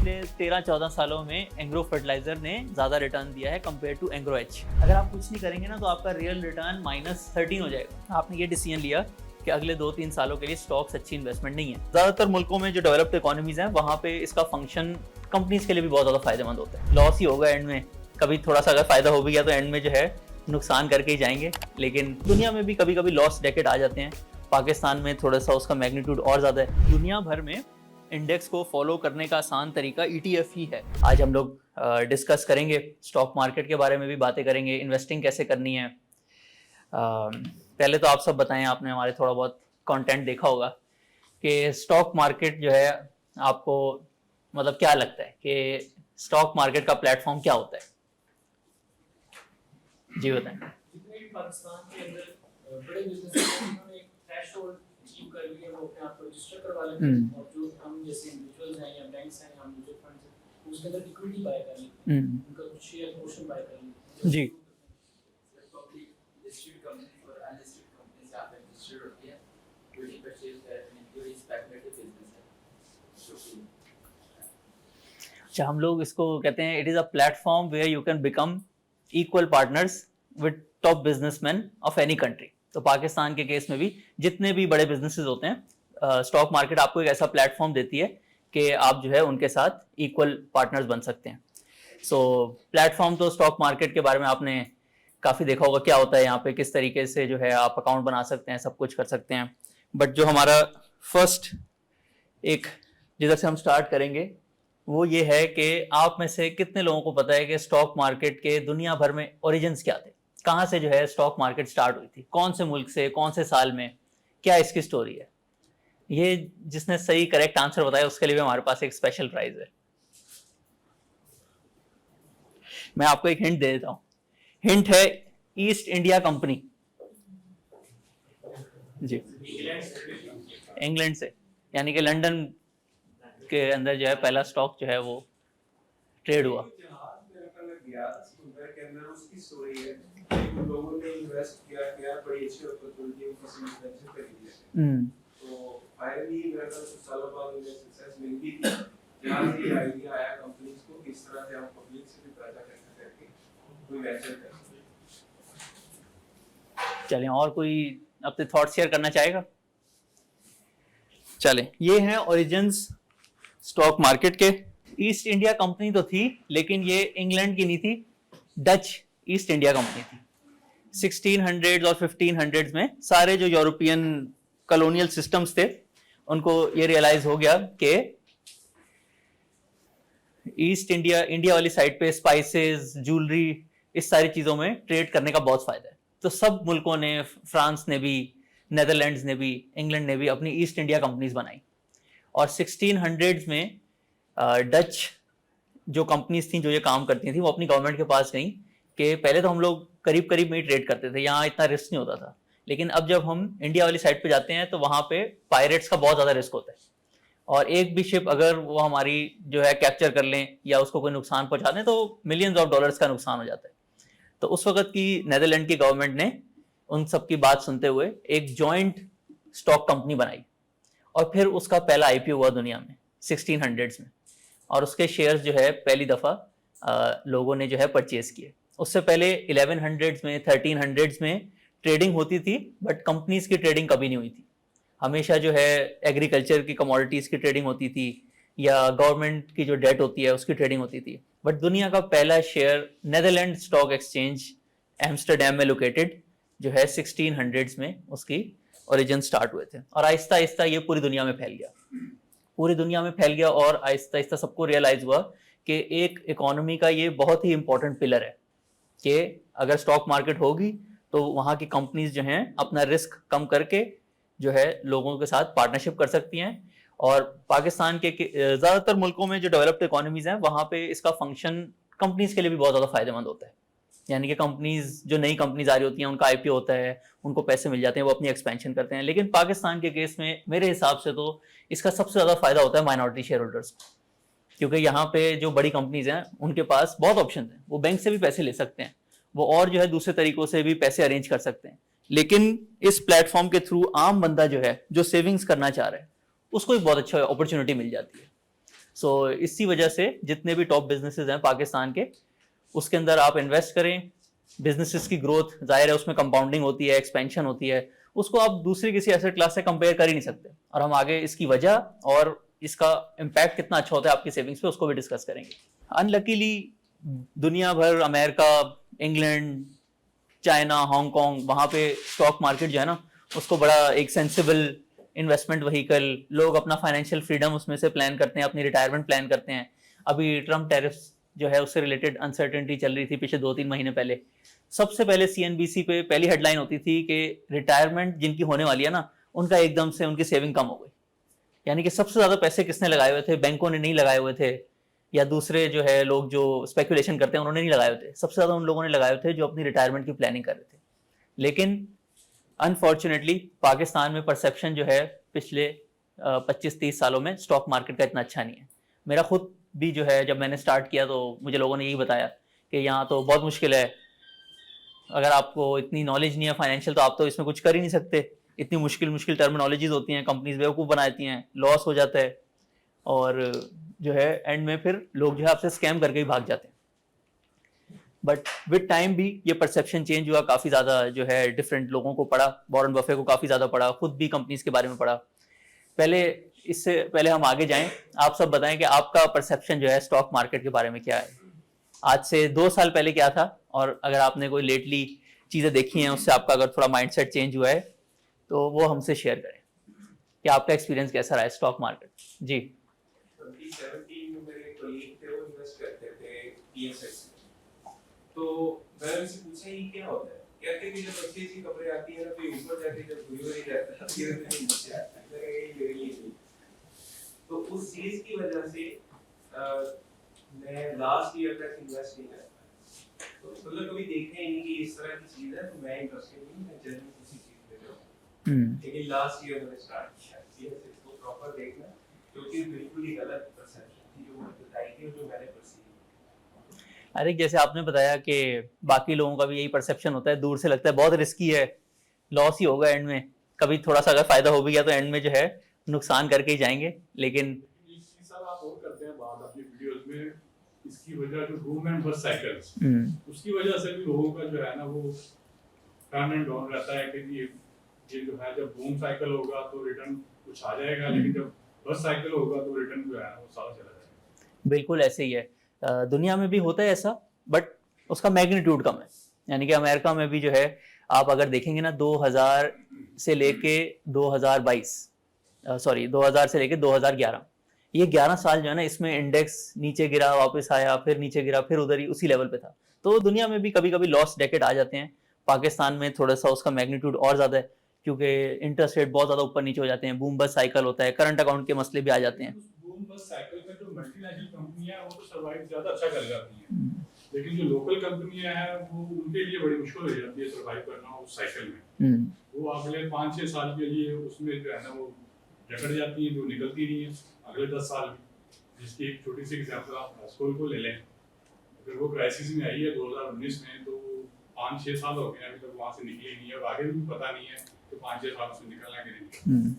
पिछले 13-14 सालों में एंग्रो फर्टिलाइजर ने ज़्यादा रिटर्न दिया है कंपेयर टू एंग्रो एच। अगर आप कुछ नहीं करेंगे ना तो आपका रियल रिटर्न -13 हो जाएगा। आपने ये डिसीजन लिया कि अगले 2-3 सालों के लिए स्टॉक्स अच्छी इन्वेस्टमेंट नहीं है। ज़्यादातर मुल्कों में जो डेवलप्ड इकोनॉमीज़ हैं वहाँ पे इसका फंक्शन कंपनीज के लिए भी बहुत ज़्यादा फायदेमंद होता है। लॉस ही होगा एंड में, कभी थोड़ा सा अगर फायदा हो भी गया तो एंड में जो है नुकसान करके ही जाएंगे। लेकिन दुनिया में भी कभी कभी लॉस डेकेड आ जाते हैं। पाकिस्तान में थोड़ा सा उसका मैग्नीट्यूड और ज़्यादा है। दुनिया भर में इंडेक्स को फॉलो करने का आसान तरीका ETF ही है। आज हम लोग डिस्कस करेंगे, स्टॉक मार्केट के बारे में भी बातें करेंगे, इन्वेस्टिंग कैसे करनी है। पहले तो आप सब बताएं, आपने हमारे थोड़ा बहुत कंटेंट देखा होगा कि स्टॉक मार्केट जो है आपको मतलब क्या लगता है कि स्टॉक मार्केट का प्लेटफॉर्म क्या होता है? जी बताएं। पाकिस्तान के अंदर बड़े बिजनेस उन्होंने एक थ्रेशोल्ड अचीव कर लिया, वो अपने आप को रजिस्टर करवा लेते हैं और जो हम जैसे इंडिविजुअल्स हैं या बैंक्स हैं या म्यूचुअल फंड्स हैं उसके अंदर इक्विटी बाय कर लेते हैं, उनका कुछ शेयर पोर्शन बाय कर लेते हैं। जी पब्लिक लिस्टेड कंपनी और अनलिस्टेड कंपनी से आप रजिस्टर होती है, इक्विटी परचेज करते हैं, जो स्पेक्युलेटिव बिजनेस है। अच्छा, हम लोग इसको कहते हैं it is a platform where you can become equal partners with top businessman of any country. तो पाकिस्तान के केस में भी जितने भी बड़े बिजनेसेस होते हैं, स्टॉक मार्केट आपको एक ऐसा प्लेटफॉर्म देती है कि आप जो है उनके साथ इक्वल पार्टनर्स बन सकते हैं। सो प्लेटफॉर्म तो स्टॉक मार्केट के बारे में आपने काफ़ी देखा होगा, क्या होता है यहाँ पे, किस तरीके से जो है आप अकाउंट बना सकते हैं, सब कुछ कर सकते हैं। बट जो हमारा फर्स्ट एक जिधर से हम स्टार्ट करेंगे वो ये है कि आप में से कितने लोगों को पता है कि स्टॉक मार्केट के दुनिया भर में ओरिजिन्स क्या थे, कहाँ से जो है स्टॉक मार्केट स्टार्ट हुई थी, कौन से मुल्क से, कौन से साल में, क्या इसकी स्टोरी है। ये जिसने सही करेक्ट आंसर बताया उसके लिए भी हमारे पास एक स्पेशल प्राइज है। मैं आपको एक हिंट दे देता हूँ। हिंट है ईस्ट इंडिया कंपनी। जी, इंग्लैंड से, यानी कि लंदन के अंदर जो है पहला स्टॉक जो है वो ट्रेड हुआ। चलें, और कोई अपने थॉट शेयर करना चाहेगा? चलें, ये हैं ओरिजिन्स स्टॉक मार्केट के। ईस्ट इंडिया कंपनी तो थी लेकिन ये इंग्लैंड की नहीं थी, डच ईस्ट इंडिया कंपनी थी। 1600s और 1500s में सारे जो यूरोपियन कॉलोनियल सिस्टम्स थे उनको ये रियलाइज हो गया कि ईस्ट इंडिया वाली साइड पे स्पाइसेस, ज्वेलरी, इस सारी चीजों में ट्रेड करने का बहुत फायदा है। तो सब मुल्कों ने, फ्रांस ने भी, नेदरलैंड्स ने भी, इंग्लैंड ने भी अपनी ईस्ट इंडिया कंपनीज बनाई। और 1600s में डच जो कंपनीज थी जो ये काम करती थी वो अपनी गवर्नमेंट के पास गई कि पहले तो हम लोग करीब करीब में ही ट्रेड करते थे, यहाँ इतना रिस्क नहीं होता था, लेकिन अब जब हम इंडिया वाली साइड पे जाते हैं तो वहाँ पे पायरेट्स का बहुत ज़्यादा रिस्क होता है और एक भी शिप अगर वो हमारी जो है कैप्चर कर लें या उसको कोई नुकसान पहुँचा दें तो मिलियंस ऑफ डॉलर्स का नुकसान हो जाता है। तो उस वक्त की नेदरलैंड की गवर्नमेंट ने उन सब की बात सुनते हुए एक जॉइंट स्टॉक कंपनी बनाई और फिर उसका पहला IPO हुआ दुनिया में 1600s में, और उसके शेयर्स जो है पहली दफ़ा लोगों ने जो है परचेज किए। उससे पहले 1100s में, 1300s में ट्रेडिंग होती थी बट कंपनीज की ट्रेडिंग कभी नहीं हुई थी। हमेशा जो है एग्रीकल्चर की कमोडिटीज़ की ट्रेडिंग होती थी या गवर्नमेंट की जो डेट होती है उसकी ट्रेडिंग होती थी। बट दुनिया का पहला share Netherland stock exchange Amsterdam में लोकेटेड जो है 1600s में उसकी ओरिजिन स्टार्ट हुए थे और आहिस्ता आहिस्ता ये पूरी दुनिया में फैल गया, पूरी दुनिया में फैल गया और आहिस्ता आहिस्ता सबको रियलाइज हुआ कि एक इकोनॉमी का ये बहुत ही इंपॉर्टेंट पिलर है कि अगर स्टॉक मार्केट होगी तो वहाँ की कंपनीज जो हैं अपना रिस्क कम करके जो है लोगों के साथ पार्टनरशिप कर सकती हैं। और पाकिस्तान के ज़्यादातर मुल्कों में जो डेवलप्ड इकोनॉमीज हैं वहाँ पे इसका फंक्शन कंपनीज के लिए भी बहुत ज़्यादा फायदेमंद होता है। यानी कि कंपनीज, जो नई कंपनीज आ रही होती हैं उनका IPO होता है, उनको पैसे मिल जाते हैं, वो अपनी एक्सपेंशन करते हैं। लेकिन पाकिस्तान के केस में मेरे हिसाब से तो इसका सबसे ज़्यादा फायदा होता है माइनॉरिटी शेयर होल्डर्स को, क्योंकि यहाँ पे जो बड़ी कंपनीज हैं उनके पास बहुत ऑप्शन हैं। वो बैंक से भी पैसे ले सकते हैं, वो और जो है दूसरे तरीकों से भी पैसे अरेंज कर सकते हैं। लेकिन इस प्लेटफॉर्म के थ्रू आम बंदा जो है, जो सेविंग्स करना चाह रहा है, उसको एक बहुत अच्छा अपॉर्चुनिटी मिल जाती है। सो इसी वजह से जितने भी टॉप बिजनेसेस हैं पाकिस्तान के, उसके अंदर आप इन्वेस्ट करें। बिजनेसेस की ग्रोथ जाहिर है उसमें कंपाउंडिंग होती है, एक्सपेंशन होती है, उसको आप दूसरी किसी एसेट क्लास से कंपेयर कर ही नहीं सकते। और हम आगे इसकी वजह और इसका इम्पैक्ट कितना अच्छा होता है आपकी सेविंग्स पे, उसको भी डिस्कस करेंगे। अनलकीली दुनिया भर, अमेरिका, इंग्लैंड, चाइना, हांगकांग, वहाँ पे स्टॉक मार्केट जो है ना, उसको बड़ा एक सेंसिबल इन्वेस्टमेंट व्हीकल, लोग अपना फाइनेंशियल फ्रीडम उसमें से प्लान करते हैं, अपनी रिटायरमेंट प्लान करते हैं। अभी ट्रम्प टैरिफ्स जो है उससे रिलेटेड अनसर्टेनिटी चल रही थी पिछले 2-3 महीने पहले। सबसे पहले CNBC पे पहली हेडलाइन होती थी कि रिटायरमेंट जिनकी होने वाली है ना, उनका एकदम से उनकी सेविंग कम हो गई। यानी कि सबसे ज्यादा पैसे किसने लगाए हुए थे? बैंकों ने नहीं लगाए हुए थे, या दूसरे जो है लोग जो स्पेकुलेशन करते हैं उन्होंने नहीं लगाए हुए थे। सबसे ज्यादा उन लोगों ने लगाए हुए थे जो अपनी रिटायरमेंट की प्लानिंग कर रहे थे। लेकिन अनफॉर्चुनेटली पाकिस्तान में परसेप्शन जो है पिछले 25-30 सालों में स्टॉक मार्केट का इतना अच्छा नहीं है। मेरा खुद भी जो है, जब मैंने स्टार्ट किया तो मुझे लोगों ने यही बताया कि यहाँ तो बहुत मुश्किल है, अगर आपको इतनी नॉलेज नहीं है फाइनेंशियल तो आप तो इसमें कुछ कर ही नहीं सकते। इतनी मुश्किल मुश्किल टर्मिनोलॉजीज होती हैं, कंपनीज बेवकूफ़ बनाती हैं, लॉस हो जाता है, और जो है एंड में फिर लोग जो है आपसे स्कैम करके ही भाग जाते हैं। बट विद टाइम भी ये परसेप्शन चेंज हुआ, काफ़ी ज़्यादा जो है डिफरेंट लोगों को पढ़ा, वॉरेन बफे को काफ़ी ज़्यादा पढ़ा, खुद भी कंपनीज के बारे में पढ़ा। पहले इससे पहले हम आगे जाएं, आप सब बताएं कि आपका परसेप्शन जो है स्टॉक मार्केट के बारे में क्या है, आज से 2 साल पहले क्या था, और अगर आपने कोई लेटली चीज़ें देखी हैं उससे आपका अगर थोड़ा माइंडसेट चेंज हुआ है तो वो हमसे शेयर करें कि आपका एक्सपीरियंस कैसा रहा है स्टॉक मार्केट। जी। 2017 में मेरे कलीग थे, वो इन्वेस्ट करते थे PSX में। तो मैंने उनसे पूछा ये क्या होता है? कहते कि जब अच्छी अच्छी खबरें आती है ना तो ये ऊपर जाके जब बुरी बुरी जाता है फिर नीचे आता है। मैंने कहा ये मेरे लिए नहीं। तो उस चीज की वजह से मैं लास्ट ईयर तक इन्वेस्ट नहीं कर पाया। तो मतलब कभी देखा ही नहीं कि इस तरह की चीज है, तो मैं इंटरेस्टेड नहीं, मैं जनरल किसी चीज पे जाऊँ। लेकिन लास्ट ईयर मैंने स्टार्ट किया PSX को प्रॉपर देखना, क्योंकि बिल्कुल ही गलत परसेप्शन थी जो मुझे बताई थी और जो मैंने परसीव। अरे जैसे आपने बताया कि बाकी लोगों का भी यही परसेप्शन होता है, दूर से लगता है बहुत रिस्की है, लॉस ही होगा एंड में, कभी थोड़ा सा अगर फायदा हो भी गया तो एंड में जो है नुकसान करके ही जाएंगे। लेकिन सब आप और करते हैं बात अपनी वीडियोस में, इसकी वजह जो बूम एंड बस्ट साइकिल्स, उसकी वजह से भी लोगों का जो है ना वो टर्न एंड डाउन रहता है कि ये जो है जब बूम साइकिल होगा तो रिटर्न कुछ आ जाएगा, लेकिन जब बस्ट साइकिल होगा तो रिटर्न जो है वो सारा चला जाएगा। बिल्कुल ऐसे ही है, दुनिया में भी होता है ऐसा, बट उसका मैग्नीट्यूड कम है। यानी कि अमेरिका में भी जो है आप अगर देखेंगे ना 2000 से लेके 2022, सॉरी 2000 से लेके 2011, ये 11 साल जो है ना इसमें इंडेक्स नीचे गिरा, वापस आया, फिर नीचे गिरा, फिर उधर ही उसी लेवल पे था। तो दुनिया में भी कभी कभी लॉस डेकेड आ जाते हैं। पाकिस्तान में थोड़ा सा उसका मैग्नीट्यूड और ज्यादा है, क्योंकि इंटरेस्ट रेट बहुत ज्यादा ऊपर नीचे हो जाते हैं, बूम बस्ट साइकिल होता है, करंट अकाउंट के मसले भी आ जाते हैं। बूम बस्ट साइकिल में जो मल्टीनेशनल कंपनियां हैं वो तो सर्वाइव ज्यादा अच्छा कर जाती हैं, लेकिन जो लोकल कंपनियां हैं वो उनके लिए बड़ी मुश्किल हो जाती है सर्वाइव करना उस साइकिल में। वो अगले 5-6 साल के लिए उसमें जो है ना वो जकड़ जाती है, जो निकलती नहीं है अगले 10 साल में। जिसकी एक छोटी सी एग्जांपल आप हॉस्कोल को ले लें, अगर वो क्राइसिस में आई है 2019 में, तो 5-6 साल हो गए अभी तक वहाँ से निकली नहीं है, और आगे भी पता नहीं है कि 5-6 साल से निकलना कि नहीं।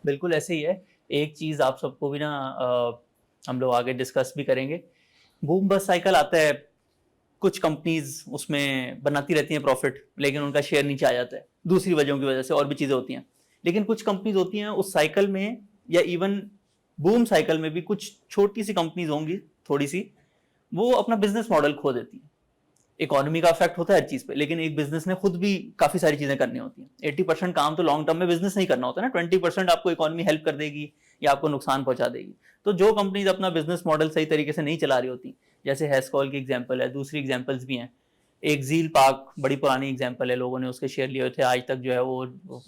बिल्कुल ऐसे ही है। एक चीज़ आप सबको भी ना हम लोग आगे डिस्कस भी करेंगे, बूम बस्ट साइकिल आता है, कुछ कंपनीज उसमें बनाती रहती हैं प्रॉफिट, लेकिन उनका शेयर नीचे आ जाता है दूसरी वजहों की वजह से, और भी चीज़ें होती हैं। लेकिन कुछ कंपनीज होती हैं उस साइकिल में, या इवन बूम साइकिल में भी कुछ छोटी सी कंपनीज होंगी थोड़ी सी, वो अपना बिजनेस मॉडल खो देती हैं। इकोनॉमी का इफेक्ट होता है हर चीज पे, लेकिन एक बिजनेस ने खुद भी काफी सारी चीजें करनी होती हैं। 80% काम तो लॉन्ग टर्म में बिजनेस नहीं करना होता ना, 20% आपको इकोनॉमी हेल्प कर देगी या आपको नुकसान पहुंचा देगी। तो जो कंपनीज अपना बिजनेस मॉडल सही तरीके से नहीं चला रही होती, जैसे हैस्कॉल की एग्जाम्पल है, दूसरी एग्जाम्पल्स भी हैं, एक झील पार्क बड़ी पुरानी एग्जाम्पल है, लोगों ने उसके शेयर लिए थे, आज तक जो है वो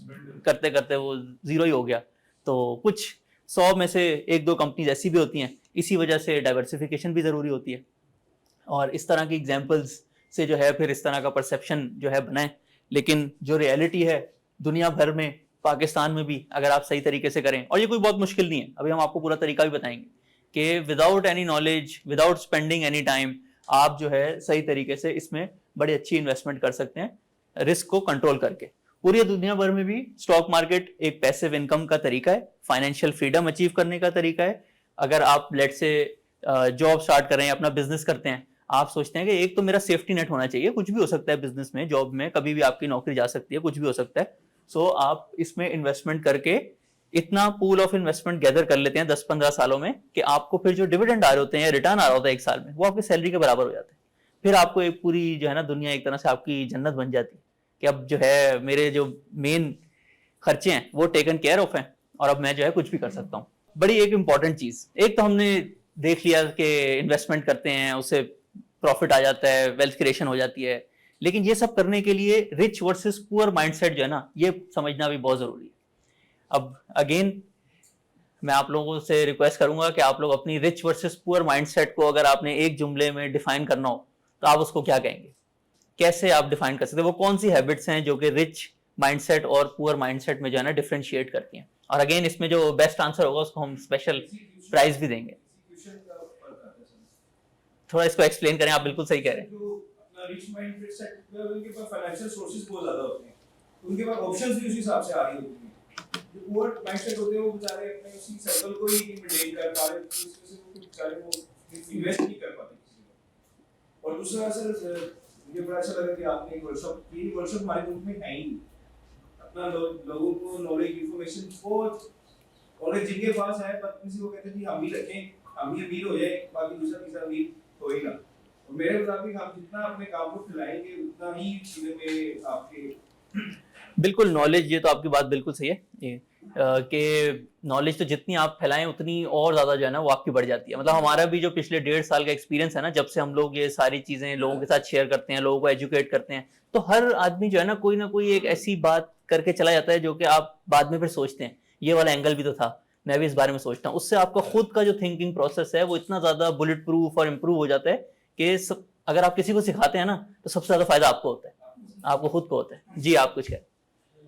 करते करते वो जीरो ही हो गया। तो कुछ 100 में से 1-2 कंपनीज ऐसी भी होती हैं। इसी वजह से डाइवर्सिफिकेशन भी जरूरी होती है, और इस तरह की एग्जाम्पल्स से जो है फिर इस तरह का परसेप्शन जो है बनाए। लेकिन जो रियलिटी है दुनिया भर में, पाकिस्तान में भी, अगर आप सही तरीके से करें, और ये कोई बहुत मुश्किल नहीं है, अभी हम आपको पूरा तरीका भी बताएंगे कि without any knowledge, without spending any time, आप जो है सही तरीके से इसमें बड़ी अच्छी इन्वेस्टमेंट कर सकते हैं, रिस्क को कंट्रोल करके। पूरी दुनिया भर में भी स्टॉक मार्केट एक पैसिव इनकम का तरीका है, फाइनेंशियल फ्रीडम अचीव करने का तरीका है, अगर आप लेट से जॉब स्टार्ट कर रहे हैं, अपना बिजनेस करते हैं, आप सोचते हैं कि एक तो मेरा सेफ्टी नेट होना चाहिए, कुछ भी हो सकता है बिजनेस में, जॉब में कभी भी आपकी नौकरी जा सकती है, कुछ भी हो सकता है। सो आप इसमें इन्वेस्टमेंट करके इतना पूल ऑफ इन्वेस्टमेंट गैदर कर लेते हैं 10-15 सालों में कि आपको फिर जो डिविडेंड आ रहे होते हैं या रिटर्न आ रहा होता है एक साल में, वो आपकी सैलरी के बराबर हो जाता है। फिर आपको एक पूरी जो है ना दुनिया एक तरह से आपकी जन्नत बन जाती है कि अब जो है मेरे जो मेन खर्चे हैं वो टेकन केयर ऑफ हैं और अब मैं जो है कुछ भी कर सकता हूँ। बड़ी एक इंपॉर्टेंट चीज, एक तो हमने देख लिया कि इन्वेस्टमेंट करते हैं उससे प्रॉफिट आ जाता है, वेल्थ क्रिएशन हो जाती है, लेकिन ये सब करने के लिए रिच वर्सेस पुअर माइंडसेट जो है ना ये समझना भी बहुत जरूरी है। अब अगेन मैं आप लोगों से रिक्वेस्ट करूंगा कि आप लोग अपनी रिच वर्सेस पुअर माइंडसेट को अगर आपने एक जुमले में डिफाइन करना हो तो आप उसको क्या कहेंगे, कैसे आप डिफाइन कर सकते हैं, वो कौन सी हैबिट्स हैं जो कि रिच माइंडसेट और पुअर माइंडसेट में जो है ना डिफरेंशिएट करती हैं। और अगेन इसमें जो बेस्ट आंसर होगा उसको हम स्पेशल प्राइज भी देंगे। थोड़ा इसको एक्सप्लेन करें, आप बिल्कुल सही कह रहे हैं। जो अपना रिच माइंडसेट में उनके पास फाइनेंशियल सोर्सेज बहुत ज्यादा होते हैं, उनके पास ऑप्शंस भी उसी हिसाब से आ रही होती हैं। जो पुअर माइंडसेट होते हैं वो बेचारे अपने उसी सर्कल को ही मेंटेन कर पा रहे हैं, उसमें से वो बेचारे वो इन्वेस्ट नहीं कर पाते किसी में। और दूसरा सर मुझे बड़ा अच्छा लगा कि आपने एक वर्कशॉप की। वर्कशॉप हमारे ग्रुप में है ही नहीं। अपना लोगों को नॉलेज इंफॉर्मेशन बहुत नॉलेज जिनके पास है पर किसी को कहते हैं कि हम भी रखें, हम भी अमीर हो जाए, बाकी दूसरा तीसरा अमीर होएगा। और मेरे मुताबिक हम जितना अपने काम को फैलाएंगे उतना ही चीजें में आपके बिल्कुल नॉलेज, ये तो आपकी बात बिल्कुल सही है ये कि नॉलेज तो जितनी आप फैलाएं उतनी और ज्यादा जो है ना वो आपकी बढ़ जाती है। मतलब हमारा भी जो पिछले 1.5 साल का एक्सपीरियंस है ना, जब से हम लोग ये सारी चीजें लोगों के साथ शेयर करते हैं, लोगों को एजुकेट करते हैं, तो हर आदमी जो है ना कोई एक ऐसी बात करके चला जाता है जो कि आप बाद में फिर सोचते हैं ये वाला एंगल भी तो था, मैं भी इस बारे में सोचता हूँ। उससे आपका खुद का जो थिंकिंग प्रोसेस है वो इतना ज्यादा बुलेट प्रूफ और इम्प्रूव हो जाता है कि अगर आप किसी को सिखाते हैं ना तो सबसे ज्यादा फायदा आपको होता है, आपको खुद को होता है। जी आप कुछ कहें।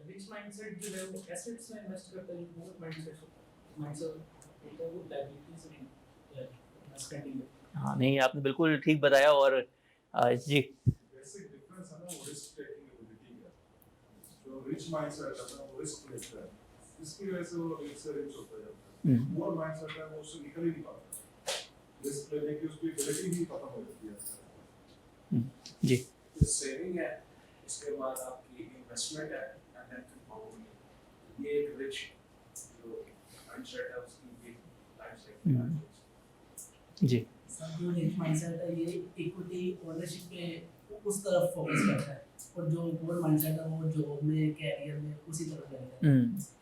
रिच माइंडसेट जो है वो एसेट्स में इन्वेस्ट करता है, वो माइंडसेट होता है वो लायबिलिटीज में स्पेंडिंग में। हाँ नहीं आपने बिल्कुल ठीक बताया। और जी बेसिक डिफरेंस है ना वो रिस्क टेकिंग एबिलिटी का। जो रिच माइंडसेट है वो रिस्क लेता है, इसकी वजह से वो रिच से रिच होता जाता है। पुअर माइंडसेट है वो उससे निकल ही नहीं पाता, रिस्क लेने की उसकी एबिलिटी ही खत्म हो जाती है। जी सेविंग है, इसके बाद आपकी इन्वेस्टमेंट है एंड देन कंपाउंडिंग। ये एक रिच जो माइंडसेट है उसकी लाइफ जी जो रिच माइंडसेट है ये इक्विटी ओनरशिप पे उस तरफ फोकस करता है, और जो पुअर माइंडसेट है वो जॉब में कैरियर में उसी तरफ जाता है।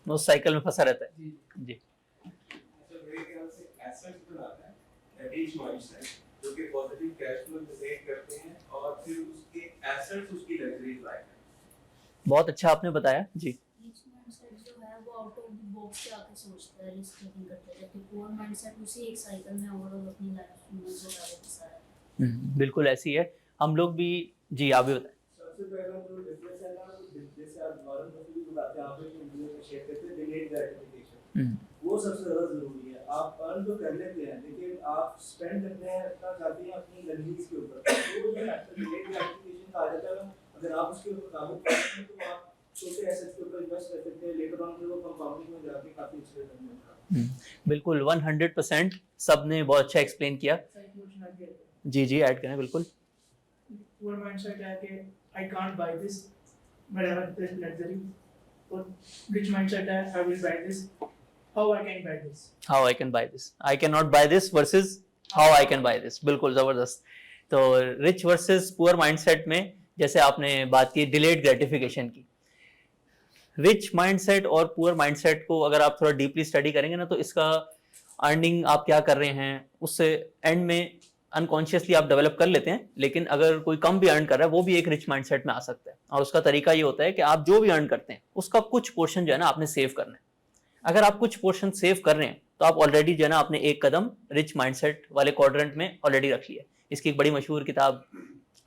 वो साइकिल में फंसा रहता है। जी जी अच्छा मेरे ख्याल से एसेट्स बनाता है रिच माइंडसेट जो कि पॉजिटिव कैश फ्लो जनरेट करते हैं और फिर उसके एसेट्स उसकी लग्जरीज लाइफ है। बहुत अच्छा आपने बताया। जी रिच माइंडसेट जो है वो आउट ऑफ द बॉक्स से आके सोचता है, रिस्क टेकिंग करता है, जबकि पुअर माइंडसेट उसी एक साइकिल में ओवरऑल अपनी लाइफ में जो है वो फंसा रहता है। बिल्कुल ऐसी है। हम लोग भी जी आप भी बताएं। सबसे पहला जो डिफरेंस है ना, जैसे आप वॉरेन बफेट की बात आप एक इंटरव्यू में शेयर करते हैं डिलेड ग्रेटिफिकेशन, वो सबसे ज्यादा जरूरी है। आप अर्न तो कर लेते हैं लेकिन आप स्पेंड करना चाहते हैं अपनी लग्जरीज के ऊपर, तो वो डिलेड ग्रेटिफिकेशन का आ जाता है। अगर आप उसके ऊपर काबू करते हैं तो आप छोटे एसेट्स के ऊपर इन्वेस्ट कर सकते हैं, लेटर ऑन फिर वो कंपाउंडिंग में जाके काफी अच्छे रिटर्न मिलता है। बिल्कुल 100% सबने बहुत अच्छा एक्सप्लेन किया। साइकोलॉजी ना के जी जी ऐड करें बिल्कुल। पुअर माइंडसेट है कि I can't buy this whenever this luxury, और रिच माइंडसेट है I will buy this, how I can buy this. How I can buy this, I can not buy this versus how I can buy this. बिल्कुल जबरदस्त। तो rich versus poor mindset में जैसे आपने बात की delayed gratification की, rich mindset और पुअर माइंडसेट को अगर आप थोड़ा डीपली स्टडी करेंगे ना तो इसका अर्निंग आप क्या कर रहे हैं उससे एंड में अनकॉन्शियसली आप डेवलप कर लेते हैं। लेकिन अगर कोई कम भी अर्न कर रहा है वो भी एक रिच माइंडसेट में आ सकता है। और उसका तरीका ये होता है कि आप जो भी अर्न करते हैं उसका कुछ पोर्शन जो है ना आपने सेव करना है। अगर आप कुछ पोर्शन सेव कर रहे हैं तो आप ऑलरेडी जो है ना आपने एक कदम रिच माइंडसेट वाले क्वाड्रेंट में ऑलरेडी रख लिया। इसकी एक बड़ी मशहूर किताब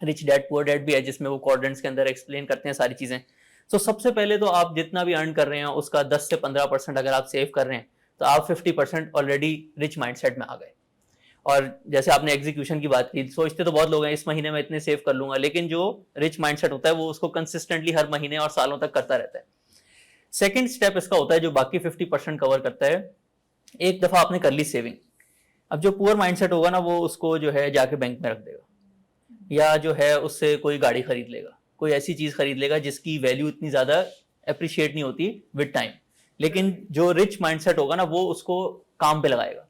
रिच डैड पुअर डैड भी है जिसमें वो क्वाड्रेंट्स के अंदर एक्सप्लेन करते हैं सारी चीजें। तो सबसे पहले तो आप जितना भी अर्न कर रहे हैं उसका 10 से 15% अगर आप सेव कर रहे हैं तो आप 50% ऑलरेडी रिच माइंडसेट में आ गए। और जैसे आपने एग्जीक्यूशन की बात की, सोचते तो बहुत लोग हैं इस महीने में इतने सेव कर लूंगा, लेकिन जो रिच माइंडसेट होता है वो उसको कंसिस्टेंटली हर महीने और सालों तक करता रहता है। सेकेंड स्टेप इसका होता है जो बाकी 50% कवर करता है, एक दफा आपने कर ली सेविंग, अब जो पुअर माइंडसेट होगा ना वो उसको जो है जाके बैंक में रख देगा, या जो है उससे कोई गाड़ी खरीद लेगा, कोई ऐसी चीज खरीद लेगा जिसकी वैल्यू इतनी ज्यादा अप्रिशिएट नहीं होती विद टाइम। लेकिन जो रिच माइंडसेट होगा ना वो उसको काम पे लगाएगा,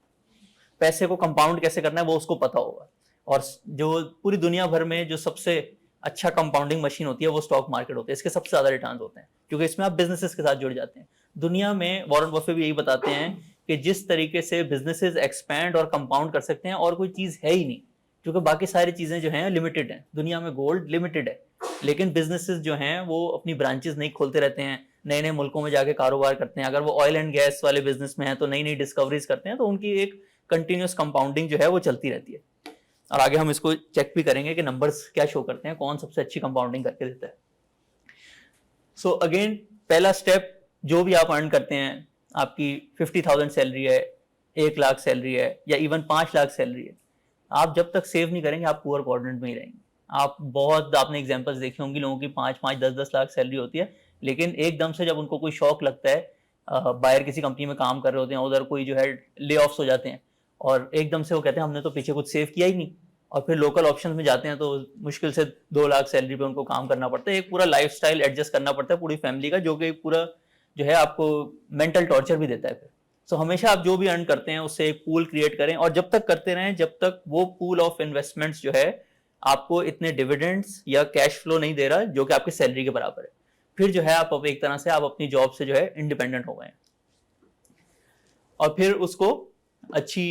पैसे को कंपाउंड कैसे करना है वो उसको पता होगा। और जो पूरी दुनिया भर में जो सबसे अच्छा कंपाउंडिंग मशीन होती है वो स्टॉक मार्केट होती है, इसके सबसे ज्यादा रिटर्न होते हैं क्योंकि इसमें आप बिजनेसेस के साथ जुड़ जाते हैं। दुनिया में वॉरेन बफे भी यही बताते हैं कि जिस तरीके से बिजनेसेस एक्सपैंड और कंपाउंड कर सकते हैं और कोई चीज है ही नहीं, क्योंकि बाकी सारी चीजें जो हैं लिमिटेड हैं। दुनिया में गोल्ड लिमिटेड है, लेकिन बिजनेसेस जो हैं वो अपनी ब्रांचेस नहीं खोलते रहते हैं, नए नए मुल्कों में जाके कारोबार करते हैं। अगर वो ऑयल एंड गैस वाले बिजनेस में है तो नई नई डिस्कवरीज करते हैं, तो उनकी एक कंटिन्यूस कंपाउंडिंग जो है वो चलती रहती है। और आगे हम इसको चेक भी करेंगे कि नंबर्स क्या शो करते हैं, कौन सबसे अच्छी कंपाउंडिंग करके देता है। सो अगेन पहला स्टेप, जो भी आप अर्न करते हैं, आपकी 50,000 सैलरी है, 1 लाख सैलरी है या इवन 5 लाख सैलरी है, आप जब तक सेव नहीं करेंगे आप पुअर क्वाड्रेंट में ही रहेंगे। आपने एग्जांपल्स देखे होंगे लोगों की 5-5, 10-10 लाख सैलरी होती है, लेकिन एकदम से जब उनको कोई शौक लगता है, बाहर किसी कंपनी में काम कर रहे होते हैं, उधर कोई जो है ले ऑफ्स हो जाते हैं और एकदम से वो कहते हैं हमने तो पीछे कुछ सेव किया ही नहीं, और फिर लोकल ऑप्शन में जाते हैं तो मुश्किल से 2 लाख सैलरी पे उनको काम करना पड़ता है। एक पूरा लाइफस्टाइल एडजस्ट करना पड़ता है पूरी फैमिली का, जो कि पूरा जो है आपको मेंटल टॉर्चर भी देता है फिर। सो हमेशा आप जो भी अर्न करते हैं उससे एक पूल क्रिएट करें और जब तक करते रहें जब तक वो पूल ऑफ इन्वेस्टमेंट्स जो है आपको इतने डिविडेंड्स या कैश फ्लो नहीं दे रहा जो कि आपकी सैलरी के बराबर है। फिर जो है आप अब एक तरह से आप अपनी जॉब से जो है इंडिपेंडेंट हो गए हैं और फिर उसको अच्छी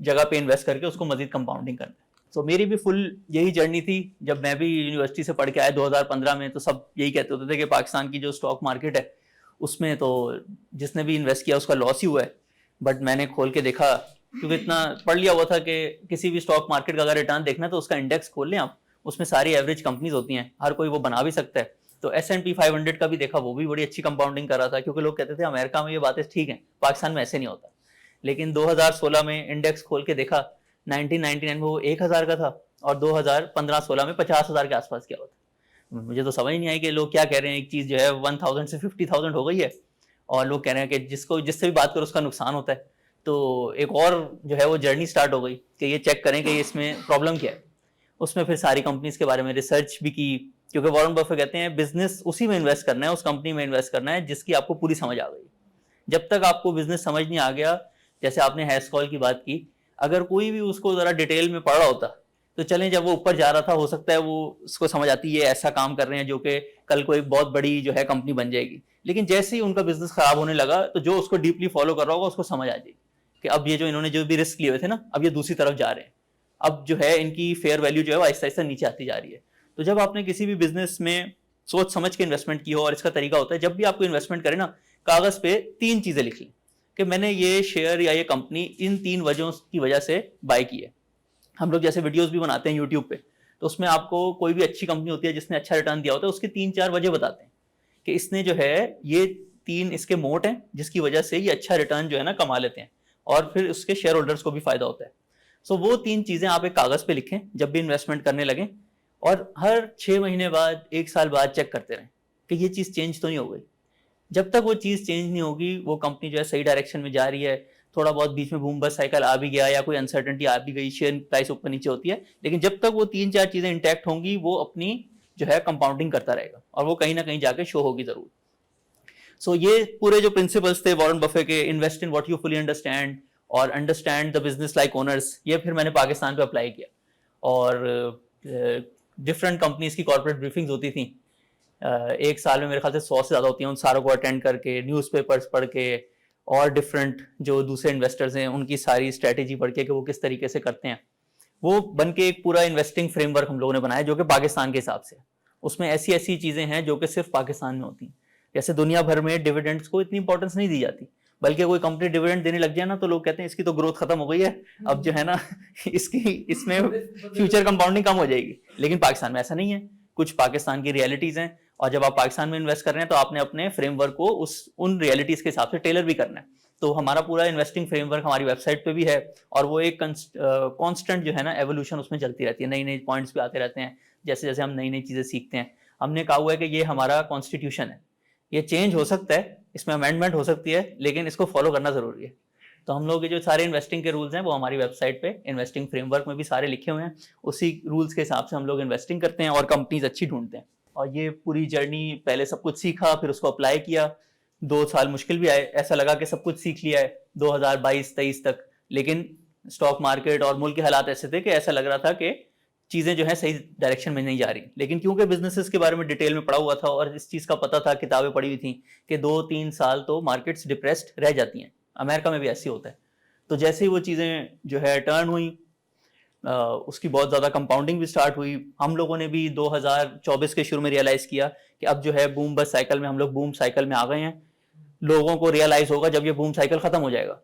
जगह पे इन्वेस्ट करके उसको मजीद कंपाउंडिंग करना है। तो मेरी भी फुल यही जर्नी थी। जब मैं भी यूनिवर्सिटी से पढ़ के आया 2015 में, तो सब यही कहते होते थे कि पाकिस्तान की जो स्टॉक मार्केट है उसमें तो जिसने भी इन्वेस्ट किया उसका लॉस ही हुआ है। बट मैंने खोल के देखा, क्योंकि इतना पढ़ लिया हुआ था कि किसी भी स्टॉक मार्केट का अगर रिटर्न देखना है तो उसका इंडेक्स खोल लें आप, उसमें सारी एवरेज कंपनीज होती हैं, हर कोई वो बना भी सकता है। तो S&P 500 का भी देखा, वो भी बड़ी अच्छी कंपाउंडिंग कर रहा था, क्योंकि लोग कहते थे अमेरिका में ये बातें ठीक हैं, पाकिस्तान में ऐसे नहीं होता। लेकिन 2016 में इंडेक्स खोल के देखा, 1999 में वो 1000 का था और 2015-16 में 50,000 के आसपास क्या होता। मुझे तो समझ नहीं आई कि लोग क्या कह रहे हैं। एक चीज जो है 1000 से 50,000 हो गई है और लोग कह रहे हैं कि जिससे भी बात करो उसका नुकसान होता है। तो एक और जो है वो जर्नी स्टार्ट हो गई कि ये चेक करें कि इसमें प्रॉब्लम क्या है। उसमें फिर सारी कंपनीज के बारे में रिसर्च भी की, क्योंकि वॉरेन बफे कहते हैं बिजनेस उसी में इन्वेस्ट करना है, उस कंपनी में इन्वेस्ट करना है जिसकी आपको पूरी समझ आ गई। जब तक आपको बिजनेस समझ नहीं आ गया, जैसे आपने हैशकॉल की बात की, अगर कोई भी उसको जरा डिटेल में पढ़ रहा होता तो चलें, जब वो ऊपर जा रहा था हो सकता है वो उसको समझ आती है ऐसा काम कर रहे हैं जो कि कल को एक बहुत बड़ी जो है कंपनी बन जाएगी। लेकिन जैसे ही उनका बिजनेस खराब होने लगा तो जो उसको डीपली फॉलो कर रहा होगा उसको समझ आ जाएगी कि अब ये जो इन्होंने जो भी रिस्क लिए हुए थे ना, अब ये दूसरी तरफ जा रहे हैं, अब जो है इनकी फेयर वैल्यू जो है वो आहिस्ता आहिस्ता नीचे आती जा रही है। तो जब आपने किसी भी बिजनेस में सोच समझ के इन्वेस्टमेंट की हो, और इसका तरीका होता है जब भी आपको इन्वेस्टमेंट करें ना, कागज पे 3 चीजें लिख लें कि मैंने ये शेयर या ये कंपनी इन 3 वजहों की वजह से बाय की है। हम लोग जैसे वीडियोस भी बनाते हैं यूट्यूब पे, तो उसमें आपको कोई भी अच्छी कंपनी होती है जिसने अच्छा रिटर्न दिया होता है उसकी 3-4 वजह बताते हैं कि इसने जो है ये 3 इसके मोट हैं जिसकी वजह से ये अच्छा रिटर्न जो है ना कमा लेते हैं और फिर उसके शेयर होल्डर्स को भी फायदा होता है। सो वो 3 चीजें आप एक कागज पे लिखें जब भी इन्वेस्टमेंट करने लगें, और हर 6 महीने बाद 1 साल बाद चेक करते रहें कि ये चीज चेंज तो नहीं हो गई। जब तक वो चीज चेंज नहीं होगी वो कंपनी जो है सही डायरेक्शन में जा रही है। थोड़ा बहुत बीच में बूम बस्ट साइकिल आ भी गया या कोई अनसर्टेनिटी आ भी गई, शेयर प्राइस ऊपर नीचे होती है, लेकिन जब तक वो 3-4 चीजें इंटैक्ट होंगी वो अपनी जो है कंपाउंडिंग करता रहेगा और वो कहीं ना कहीं जाके शो होगी जरूर। सो ये पूरे जो प्रिंसिपल्स थे वॉरेन बफे के, invest in what you fully understand और understand the business like owners, ये फिर मैंने पाकिस्तान पे अप्लाई किया और डिफरेंट कंपनीज की कॉर्पोरेट ब्रीफिंग्स होती थी। एक साल में मेरे ख्याल से 100 से ज़्यादा होती हैं, उन सारों को अटेंड करके, न्यूज़पेपर्स पढ़ के और डिफरेंट जो दूसरे इन्वेस्टर्स हैं उनकी सारी स्ट्रेटेजी पढ़ के कि वो किस तरीके से करते हैं, वो बन के एक पूरा इन्वेस्टिंग फ्रेमवर्क हम लोगों ने बनाया जो कि पाकिस्तान के हिसाब से। उसमें ऐसी ऐसी चीज़ें हैं जो कि सिर्फ पाकिस्तान में होती हैं। जैसे दुनिया भर में डिविडेंड्स को इतनी इंपॉर्टेंस नहीं दी जाती, बल्कि कोई कंपनी डिविडेंड देने लग जाए ना तो लोग कहते हैं इसकी तो ग्रोथ खत्म हो गई है, अब जो है ना इसमें फ्यूचर कंपाउंडिंग कम हो जाएगी। लेकिन पाकिस्तान में ऐसा नहीं है, कुछ पाकिस्तान की रियलिटीज़ हैं और जब आप पाकिस्तान में इन्वेस्ट कर रहे हैं तो आपने अपने फ्रेमवर्क को उन रियलिटीज के हिसाब से टेलर भी करना है। तो हमारा पूरा इन्वेस्टिंग फ्रेमवर्क हमारी वेबसाइट पे भी है और वो एक कांस्टेंट जो है ना एवोल्यूशन उसमें चलती रहती है, नई नई पॉइंट्स भी आते रहते हैं जैसे जैसे हम नई नई चीज़ें सीखते हैं। हमने कहा हुआ है कि ये हमारा कॉन्स्टिट्यूशन है, ये चेंज हो सकता है, इसमें अमेंडमेंट हो सकती है, लेकिन इसको फॉलो करना जरूरी है। तो हम लोग के जो सारे इन्वेस्टिंग के रूल्स हैं वो हमारी वेबसाइट पे इन्वेस्टिंग फ्रेमवर्क में भी सारे लिखे हुए हैं, उसी रूल्स के हिसाब से हम लोग इन्वेस्टिंग करते हैं और कंपनीज अच्छी ढूंढते हैं। और ये पूरी जर्नी, पहले सब कुछ सीखा, फिर उसको अप्लाई किया, 2 साल मुश्किल भी आए, ऐसा लगा कि सब कुछ सीख लिया है 2022-23 तक, लेकिन स्टॉक मार्केट और मुल्क के हालात ऐसे थे कि ऐसा लग रहा था कि चीज़ें जो है सही डायरेक्शन में नहीं जा रही। लेकिन क्योंकि बिजनेसेस के बारे में डिटेल में पढ़ा हुआ था और इस चीज़ का पता था, किताबें पढ़ी हुई थी कि 2-3 साल तो मार्केट्स डिप्रेस्ड रह जाती हैं, अमेरिका में भी ऐसे होता है। तो जैसे ही वो चीज़ें जो है टर्न हुई, उसकी बहुत ज़्यादा कंपाउंडिंग भी स्टार्ट हुई। हम लोगों ने भी 2024 के शुरू में रियलाइज़ किया कि अब जो है बूम बस साइकिल में, हम लोग बूम साइकिल में आ गए हैं। लोगों को रियलाइज़ होगा जब ये बूम साइकिल ख़त्म हो जाएगा।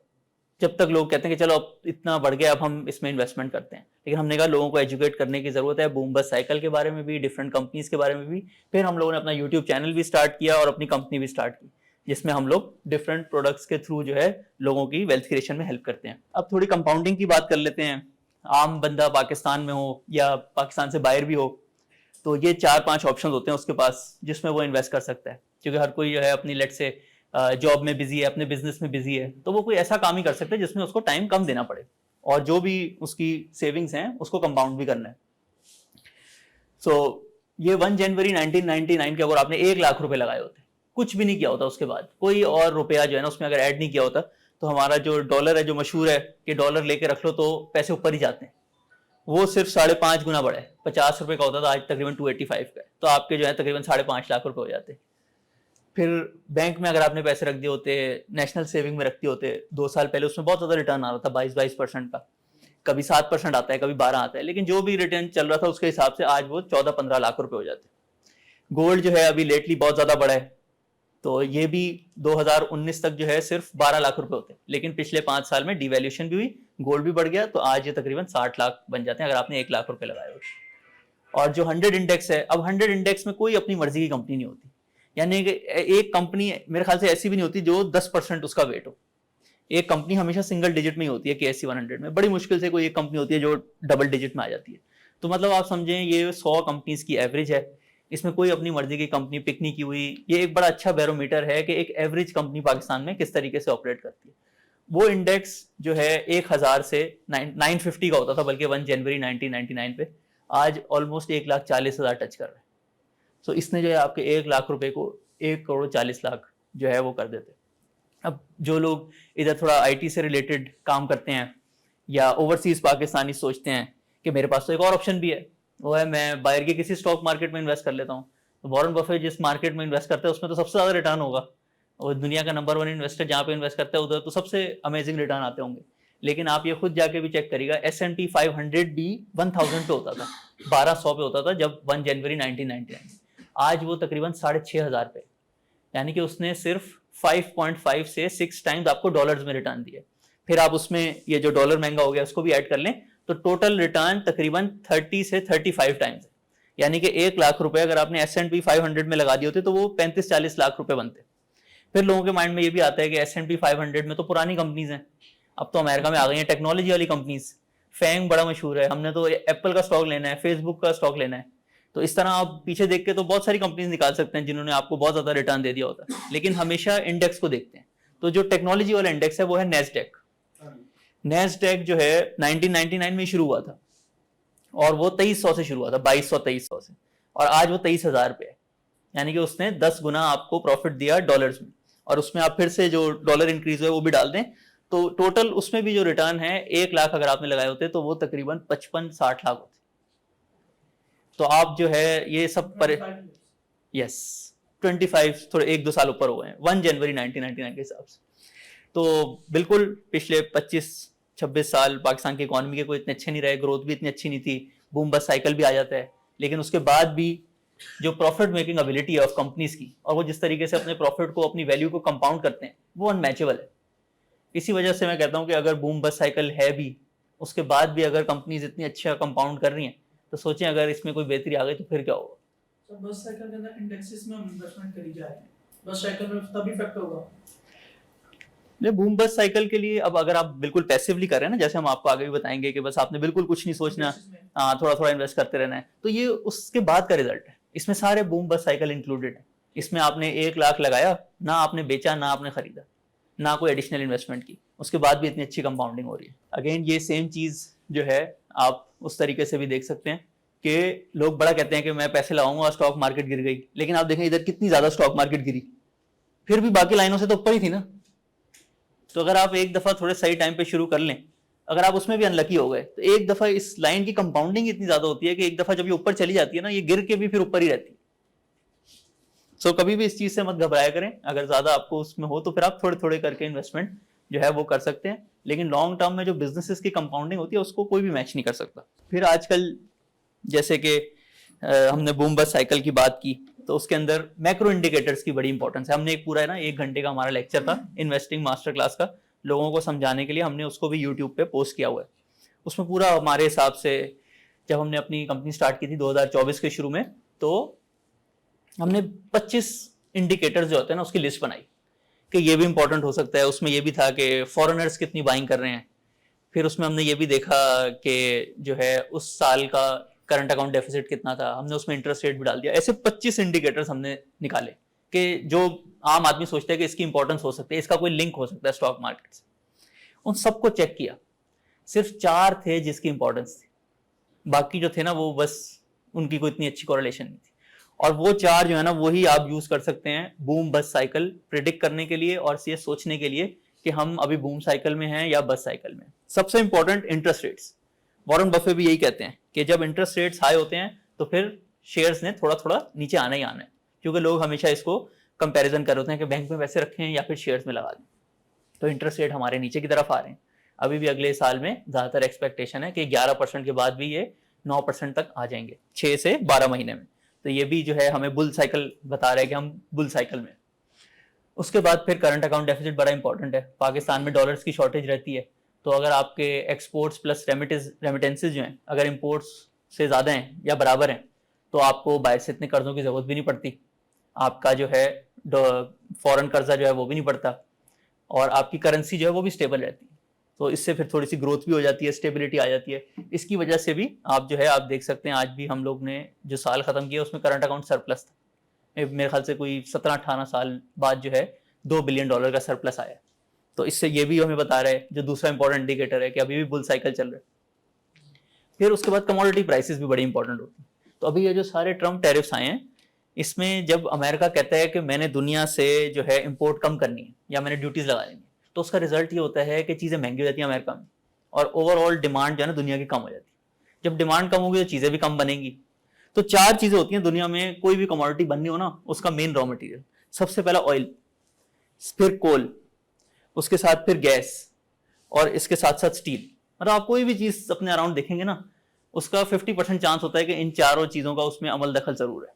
जब तक लोग कहते हैं कि चलो अब इतना बढ़ गया, अब हम इसमें इन्वेस्टमेंट करते हैं, लेकिन हमने कहा लोगों को एजुकेट करने की ज़रूरत है बूम बस साइकिल के बारे में भी, डिफरेंट कंपनीज के बारे में भी। फिर हम लोगों ने अपना यूट्यूब चैनल भी स्टार्ट किया और अपनी कंपनी भी स्टार्ट की, जिसमें हम लोग डिफरेंट प्रोडक्ट्स के थ्रू जो है लोगों की वेल्थ क्रिएशन में हेल्प करते हैं। अब थोड़ी कंपाउंडिंग की बात कर लेते हैं। आम बंदा पाकिस्तान में हो या पाकिस्तान से बाहर भी हो, तो ये 4-5 ऑप्शन होते हैं उसके पास जिसमें वो इन्वेस्ट कर सकता है, क्योंकि हर कोई जो है अपनी लेट से जॉब में बिजी है, अपने बिजनेस में बिजी है, तो वो कोई ऐसा काम ही कर सकता है जिसमें उसको टाइम कम देना पड़े और जो भी उसकी सेविंग्स हैं उसको कंपाउंड भी करना है। सो ये 1 जनवरी 1999 के अगर आपने 1 लाख रुपए लगाए होते, कुछ भी नहीं किया होता, उसके बाद कोई और रुपया जो है ना उसमें अगर ऐड नहीं किया होता, तो हमारा जो डॉलर है, जो मशहूर है कि डॉलर लेके रख लो तो पैसे ऊपर ही जाते हैं, वो सिर्फ 5.5 गुना बढ़ा है। 50 रुपए का होता था, आज तकरीबन 285 का है, तो आपके जो है तकरीबन 5.5 लाख रुपए हो जाते। फिर बैंक में अगर आपने पैसे रख दिए होते, नेशनल सेविंग में रखते होते, 2 साल पहले उसमें बहुत ज़्यादा रिटर्न आ रहा था, 22% का, कभी 7% आता है, कभी 12 आता है, लेकिन जो भी रिटर्न चल रहा था उसके हिसाब से आज वो 14-15 लाख रुपए हो जाते। गोल्ड जो है अभी लेटली बहुत ज़्यादा बढ़ा है, तो ये भी 2019 तक जो है सिर्फ 12 लाख रुपए होते, लेकिन पिछले 5 साल में डिवैल्यूएशन भी हुई, गोल्ड भी बढ़ गया, तो आज ये तकरीबन 60 लाख बन जाते हैं अगर आपने 1 लाख रुपए लगाए हो। और जो 100 इंडेक्स है, अब 100 इंडेक्स में कोई अपनी मर्जी की कंपनी नहीं होती, यानी कि एक कंपनी मेरे ख्याल से ऐसी भी नहीं होती जो 10% उसका वेट हो। एक कंपनी हमेशा सिंगल डिजिट में ही होती है। KSE 100 में बड़ी मुश्किल से कोई एक कंपनी होती है जो डबल डिजिट में आ जाती है। तो मतलब आप समझें ये 100 कंपनीज की एवरेज है, इसमें कोई अपनी मर्जी की कंपनी पिक नहीं की हुई। ये एक बड़ा अच्छा बैरोमीटर है कि एक एवरेज कंपनी पाकिस्तान में किस तरीके से ऑपरेट करती है। वो इंडेक्स जो है 1000 से 950 का होता था, बल्कि 1 जनवरी 1999 पे, आज ऑलमोस्ट 1,40,000 टच कर रहा है। तो इसने जो है आपके 1 लाख रुपए को 1,40,00,000 जो है वो कर देते। अब जो लोग इधर थोड़ा IT से रिलेटेड काम करते हैं या ओवरसीज पाकिस्तानी सोचते हैं कि मेरे पास तो एक और ऑप्शन भी है, वो है मैं बाहर के किसी स्टॉक मार्केट में इन्वेस्ट कर लेता हूँ। तो वॉरेन बफेट जिस मार्केट में इन्वेस्ट करता है उसमें तो सबसे ज़्यादा रिटर्न होगा, और दुनिया का नंबर 1 इन्वेस्टर जहाँ पे इन्वेस्ट करता है उधर तो सबसे अमेजिंग रिटर्न आते होंगे। लेकिन आप ये खुद जाके भी चेक करिएगा, S&P 500 भी 1000 पे होता था, 1200 पे होता था जब 1 जनवरी 1999। आज वो तकरीबन 6,500 पे, यानी कि उसने सिर्फ 5.5 से 6 टाइम्स आपको डॉलर्स में रिटर्न दिए। फिर आप उसमें ये जो डॉलर महंगा हो गया उसको भी ऐड कर लें तो टोटल रिटर्न तकरीबन 30 से 35 टाइम्स है। यानी कि 1 लाख रुपए अगर आपने S&P 500 में लगा दिए होते तो वो 35-40 लाख रुपए बनते। फिर लोगों के माइंड में ये भी आता है कि S&P 500 में तो पुरानी कंपनीज हैं, अब तो अमेरिका में आ गई हैं टेक्नोलॉजी वाली कंपनीज। फैंग बड़ा मशहूर है, हमने तो एप्पल का स्टॉक लेना है, फेसबुक का स्टॉक लेना है। तो इस तरह आप पीछे देख के तो बहुत सारी कंपनीज निकाल सकते हैं जिन्होंने आपको बहुत ज्यादा रिटर्न दे दिया होता है, लेकिन हमेशा इंडेक्स को देखते हैं। तो जो टेक्नोलॉजी वाला इंडेक्स है वो है नैस्डैक। नैस्डैक जो है 1999 में शुरू हुआ था और वो 2300 से शुरू हुआ था, 2200-2300 से, और आज वो 23,000 पे है। यानी कि उसने 10 गुना आपको प्रॉफिट दिया डॉलर्स में, और उसमें आप फिर से जो डॉलर इंक्रीज हुए वो भी डाल दें तो टोटल उसमें भी जो रिटर्न है 1 लाख अगर आपने लगाए होते तो वो तकरीबन 55-60 लाख होते। तो आप जो है ये सब पर 25 थोड़े 1-2 साल ऊपर हो गए हैं 1 जनवरी 1999 के हिसाब से। तो बिल्कुल पिछले 25-26 साल पाकिस्तान की इकॉनमी के कोई इतने अच्छे नहीं रहे, ग्रोथ भी इतनी अच्छी नहीं थी, बूम बस साइकिल भी आ जाता है, लेकिन उसके बाद भी जो प्रॉफिट मेकिंग एबिलिटी है ऑफ कंपनीज की, और वो जिस तरीके से अपने प्रॉफिट को, अपनी वैल्यू को कंपाउंड करते हैं, वो अनमैचेबल है। इसी वजह से मैं कहता हूँ कि अगर बूम बस साइकिल है भी, उसके बाद भी अगर कंपनीज इतनी अच्छा कंपाउंड कर रही हैं तो सोचें अगर इसमें कोई बेहतरी आ गई तो फिर क्या होगा। तो बस साइकिल के अंदर इंडेक्सेस में हम इन्वेस्टमेंट करी जा रहे हैं, बस साइकिल में तभी इफेक्ट होगा। ये बूम बस साइकिल के लिए अब अगर आप बिल्कुल पैसिवली कर रहे हैं ना, जैसे हम आपको आगे भी बताएंगे कि बस आपने बिल्कुल कुछ नहीं सोचना, थोड़ा थोड़ा इन्वेस्ट करते रहना है, तो ये उसके बाद का रिजल्ट है। इसमें सारे बूम बस साइकिल इंक्लूडेड है। इसमें आपने 1 लाख लगाया, ना आपने बेचा ना आपने खरीदा, ना कोई एडिशनल इन्वेस्टमेंट की, उसके बाद भी इतनी अच्छी कंपाउंडिंग हो रही है। अगेन ये सेम चीज़ जो है आप उस तरीके से भी देख सकते हैं कि लोग बड़ा कहते हैं कि मैं पैसे लगाऊंगा, स्टॉक मार्केट गिर गई, लेकिन आप देखें इधर कितनी ज़्यादा स्टॉक मार्केट गिरी, फिर भी बाकी लाइनों से तो ऊपर ही थी ना। तो अगर आप एक दफ़ा थोड़े सही टाइम पे शुरू कर लें, अगर आप उसमें भी अनलकी हो गए तो एक दफ़ा इस लाइन की कंपाउंडिंग इतनी ज़्यादा होती है कि एक दफ़ा जब ये ऊपर चली जाती है ना, ये गिर के भी फिर ऊपर ही रहती है। सो कभी भी इस चीज़ से मत घबराया करें, अगर ज़्यादा आपको उसमें हो तो फिर आप थोड़े थोड़े करके इन्वेस्टमेंट जो है वो कर सकते हैं, लेकिन लॉन्ग टर्म में जो बिजनेसेस की कंपाउंडिंग होती है उसको कोई भी मैच नहीं कर सकता। फिर आजकल जैसे कि हमने बूम बस्ट साइकिल की बात की, तो उसके अंदर मैक्रो इंडिकेटर्स की बड़ी इंपॉर्टेंस है। हमने एक पूरा है ना 1 घंटे का हमारा लेक्चर था इन्वेस्टिंग मास्टर क्लास का, लोगों को समझाने के लिए हमने उसको भी यूट्यूब पे पोस्ट किया हुआ है। उसमें पूरा हमारे हिसाब से जब हमने अपनी कंपनी स्टार्ट की थी 2024 के शुरू में, तो हमने 25 इंडिकेटर्स जो होते हैं ना उसकी लिस्ट बनाई कि ये भी इंपॉर्टेंट हो सकता है। उसमें ये भी था कि फॉरेनर्स कितनी बाइंग कर रहे हैं, फिर उसमें हमने ये भी देखा कि जो है उस साल का करंट अकाउंट डेफिसिट कितना था, हमने उसमें इंटरेस्ट रेट भी डाल दिया। ऐसे 25 इंडिकेटर्स हमने निकाले कि जो आम आदमी सोचता है कि इसकी इंपॉर्टेंस हो सकती है, इसका कोई लिंक हो सकता है स्टॉक मार्केट से। उन सबको चेक किया, सिर्फ 4 थे जिसकी इंपॉर्टेंस थी, बाकी जो थे ना वो बस उनकी कोई इतनी अच्छी कोरिलेशन नहीं थी। और वो 4 जो है ना वही आप यूज कर सकते हैं बूम बस्ट साइकिल प्रिडिक्ट करने के लिए और ये सोचने के लिए कि हम अभी बूम साइकिल में हैं या बस्ट साइकिल में। सबसे important interest rates, Warren Buffett भी यही कहते हैं कि जब इंटरेस्ट रेट्स हाई होते हैं तो फिर शेयर्स ने थोड़ा थोड़ा नीचे आना ही आना है, क्योंकि लोग हमेशा इसको कंपैरिजन कर रहे होते हैं कि बैंक में पैसे रखें या फिर शेयर्स में लगा दें। तो इंटरेस्ट रेट हमारे नीचे की तरफ आ रहे हैं, अभी भी अगले साल में ज़्यादातर एक्सपेक्टेशन है कि 11% के बाद भी ये 9% तक आ जाएंगे 6 से 12 महीने में। तो ये भी जो है हमें बुल साइकिल बता रहा है कि हम बुल साइकिल में। उसके बाद फिर करंट अकाउंट डेफिसिट बड़ा इंपॉर्टेंट है। पाकिस्तान में डॉलर्स की शॉर्टेज रहती है, तो अगर आपके एक्सपोर्ट्स प्लस रेमिटेंसेज जो हैं अगर इंपोर्ट्स से ज़्यादा हैं या बराबर हैं तो आपको बाहर से इतने कर्जों की ज़रूरत भी नहीं पड़ती, आपका जो है फॉरेन कर्जा जो है वो भी नहीं पड़ता, और आपकी करेंसी जो है वो भी स्टेबल रहती है। तो इससे फिर थोड़ी सी ग्रोथ भी हो जाती है, स्टेबिलिटी आ जाती है। इसकी वजह से भी आप जो है आप देख सकते हैं आज भी हम लोग ने जो साल ख़त्म किया उसमें करंट अकाउंट सरप्लस था। मेरे ख्याल से कोई 17-18 साल बाद जो है $2 बिलियन का सरप्लस आया। तो इससे ये भी हमें बता रहा है, जो दूसरा इंपॉर्टेंट इंडिकेटर है, कि अभी भी बुल साइकिल चल रहा है। फिर उसके बाद कमोडिटी प्राइसेस भी बड़ी इंपॉर्टेंट होती हैं। तो अभी ये जो सारे ट्रम्प टैरिफ्स आए हैं, इसमें जब अमेरिका कहता है कि मैंने दुनिया से जो है इंपोर्ट कम करनी है या मैंने ड्यूटीज़ लगा देनी है, तो उसका रिजल्ट ये होता है कि चीज़ें महंगी हो जाती हैं अमेरिका में और ओवरऑल डिमांड जो है ना दुनिया की कम हो जाती है। जब डिमांड कम होगी तो चीज़ें भी कम बनेंगी। तो 4 चीज़ें होती हैं दुनिया में, कोई भी कमोडिटी बननी हो ना उसका मेन रॉ मटेरियल। सबसे पहला ऑयल, फिर कोल, उसके साथ फिर गैस, और इसके साथ साथ स्टील। मतलब आप कोई भी चीज़ अपने अराउंड देखेंगे ना उसका 50% चांस होता है कि इन चारों चीज़ों का उसमें अमल दखल ज़रूर है।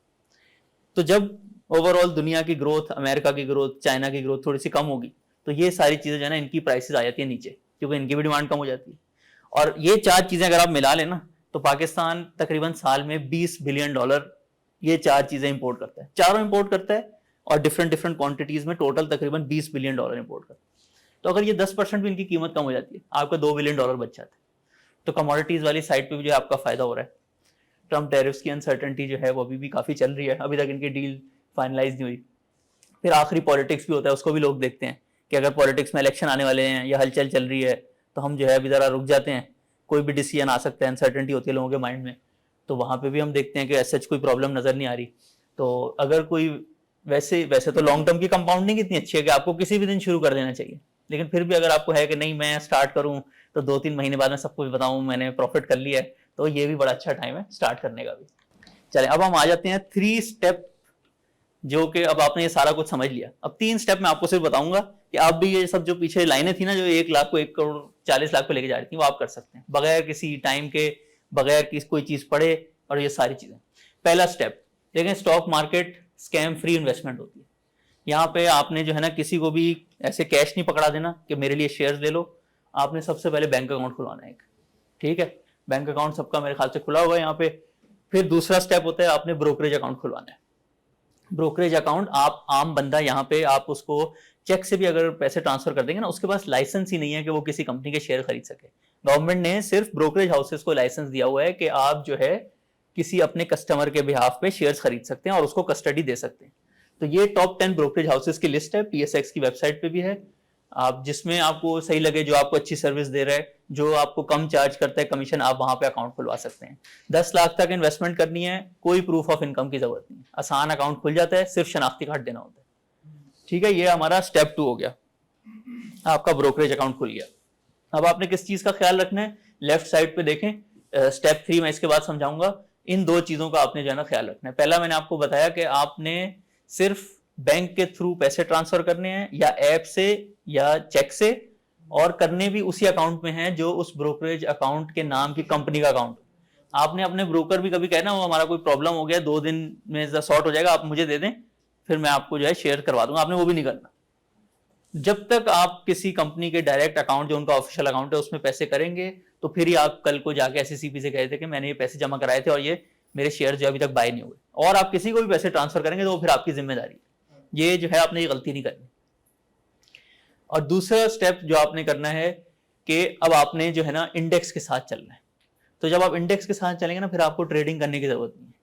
तो जब ओवरऑल दुनिया की ग्रोथ, अमेरिका की ग्रोथ, चाइना की ग्रोथ थोड़ी सी कम होगी तो ये सारी चीज़ें जो है ना इनकी प्राइसेस आ जाती है नीचे, क्योंकि इनकी भी डिमांड कम हो जाती है। और ये 4 चीज़ें अगर आप मिला लें ना तो पाकिस्तान तकरीबन साल में $20 बिलियन ये 4 चीज़ें इंपोर्ट करता है, चारों इंपोर्ट करता है, और डिफरेंट क्वांटिटीज़ में टोटल तकरीबन $20 बिलियन इंपोर्ट करता है। तो अगर ये 10% भी इनकी कीमत कम हो जाती है, आपका $2 बिलियन बच जाता है। तो कमोडिटीज़ वाली साइड पर भी जो आपका फ़ायदा हो रहा है। ट्रम्प टैरिफ्स की अनसर्टेनिटी जो है वो अभी भी काफ़ी चल रही है, अभी तक इनकी डील फाइनलाइज नहीं हुई। फिर आखिरी पॉलिटिक्स भी होता है, उसको भी लोग देखते हैं कि अगर पॉलिटिक्स में इलेक्शन आने वाले हैं या हलचल चल रही है तो हम जो है अभी ज़रा रुक जाते हैं, कोई भी डिसीजन आ सकता है, अनसर्टेनिटी होती है लोगों के माइंड में। तो वहाँ पे भी हम देखते हैं कि ऐसा कोई प्रॉब्लम नज़र नहीं आ रही। तो अगर कोई वैसे तो लॉन्ग टर्म की कंपाउंडिंग इतनी अच्छी है कि आपको किसी भी दिन शुरू कर देना चाहिए, लेकिन फिर भी अगर आपको है कि नहीं मैं स्टार्ट करूँ तो 2-3 महीने बाद मैं सबको बताऊँ मैंने प्रॉफिट कर लिया है, तो ये भी बड़ा अच्छा टाइम है स्टार्ट करने का भी। चलें अब हम आ जाते हैं 3 स्टेप, जो कि अब आपने ये सारा कुछ समझ लिया। अब 3 स्टेप मैं आपको सिर्फ बताऊंगा कि आप भी ये सब जो पीछे लाइनें थी ना जो 1 लाख को 1 करोड़ 40 लाख पे लेके जा रही थी, वो आप कर सकते हैं बगैर किसी टाइम के, बगैर किसी कोई चीज़ पढ़े, और ये सारी चीज़ें। पहला स्टेप देखें, stock market scam free investment होती है। यहाँ पे आपने जो है ना किसी को भी ऐसे कैश नहीं पकड़ा देना कि मेरे लिए शेयर्स ले लो, आपने सबसे पहले बैंक अकाउंट खुलवाना है एक, ठीक है। बैंक अकाउंट सबका मेरे ख्याल से खुला हुआ है यहाँ पे। फिर दूसरा स्टेप होता है आपने ब्रोकरेज अकाउंट खुलवाना है। ब्रोकरेज अकाउंट आप आम बंदा यहाँ पे आप उसको चेक से भी अगर पैसे ट्रांसफर कर देंगे ना, उसके पास लाइसेंस ही नहीं है कि वो किसी कंपनी के शेयर खरीद सके। गवर्नमेंट ने सिर्फ ब्रोकरेज हाउसेस को लाइसेंस दिया हुआ है कि आप जो है किसी अपने कस्टमर के बिहाफ पे शेयर्स खरीद सकते हैं और उसको कस्टडी दे सकते हैं। तो ये टॉप 10 ब्रोकरेज हाउसेस की लिस्ट है, PSX की वेबसाइट पे भी है। आप जिसमें आपको सही लगे, जो आपको अच्छी सर्विस दे रहा है, जो आपको कम चार्ज करता है कमीशन, आप वहां पे अकाउंट खुलवा सकते हैं। 10 लाख तक इन्वेस्टमेंट करनी है, कोई प्रूफ ऑफ इनकम की जरूरत नहीं, आसान अकाउंट खुल जाता है, सिर्फ शनाख्ती कार्ड देना होता है। ठीक है, ये हमारा स्टेप 2 हो गया, आपका ब्रोकरेज अकाउंट खुल गया। अब आपने किस चीज का ख्याल रखना है, लेफ्ट साइड पे देखें, स्टेप 3 मैं इसके बाद समझाऊंगा। इन 2 चीजों का आपने जो है ना ख्याल रखना है। पहला मैंने आपको बताया कि आपने सिर्फ बैंक के थ्रू पैसे ट्रांसफर करने हैं या ऐप से या चेक से, और करने भी उसी अकाउंट में है जो उस ब्रोकरेज अकाउंट के नाम की कंपनी का अकाउंट। आपने अपने ब्रोकर भी कभी कहना, वो हमारा कोई प्रॉब्लम हो गया 2 दिन में सॉर्ट हो जाएगा, आप मुझे दे दें, फिर मैं आपको जो है शेयर करवा दूंगा, आपने वो भी नहीं करना। जब तक आप किसी कंपनी के डायरेक्ट अकाउंट, जो उनका ऑफिशियल अकाउंट है, उसमें पैसे करेंगे, तो फिर ही आप कल को जाके SECP से कहे थे कि मैंने ये पैसे जमा कराए थे और ये मेरे शेयर जो अभी तक बाय नहीं हुए, और आप किसी को भी पैसे ट्रांसफर करेंगे तो वो फिर आपकी जिम्मेदारी है। ये जो है आपने ये गलती नहीं करनी। और दूसरा स्टेप जो आपने करना है कि अब आपने जो है ना इंडेक्स के साथ चलना है। तो जब आप इंडेक्स के साथ चलेंगे ना, फिर आपको ट्रेडिंग करने की जरूरत नहीं है।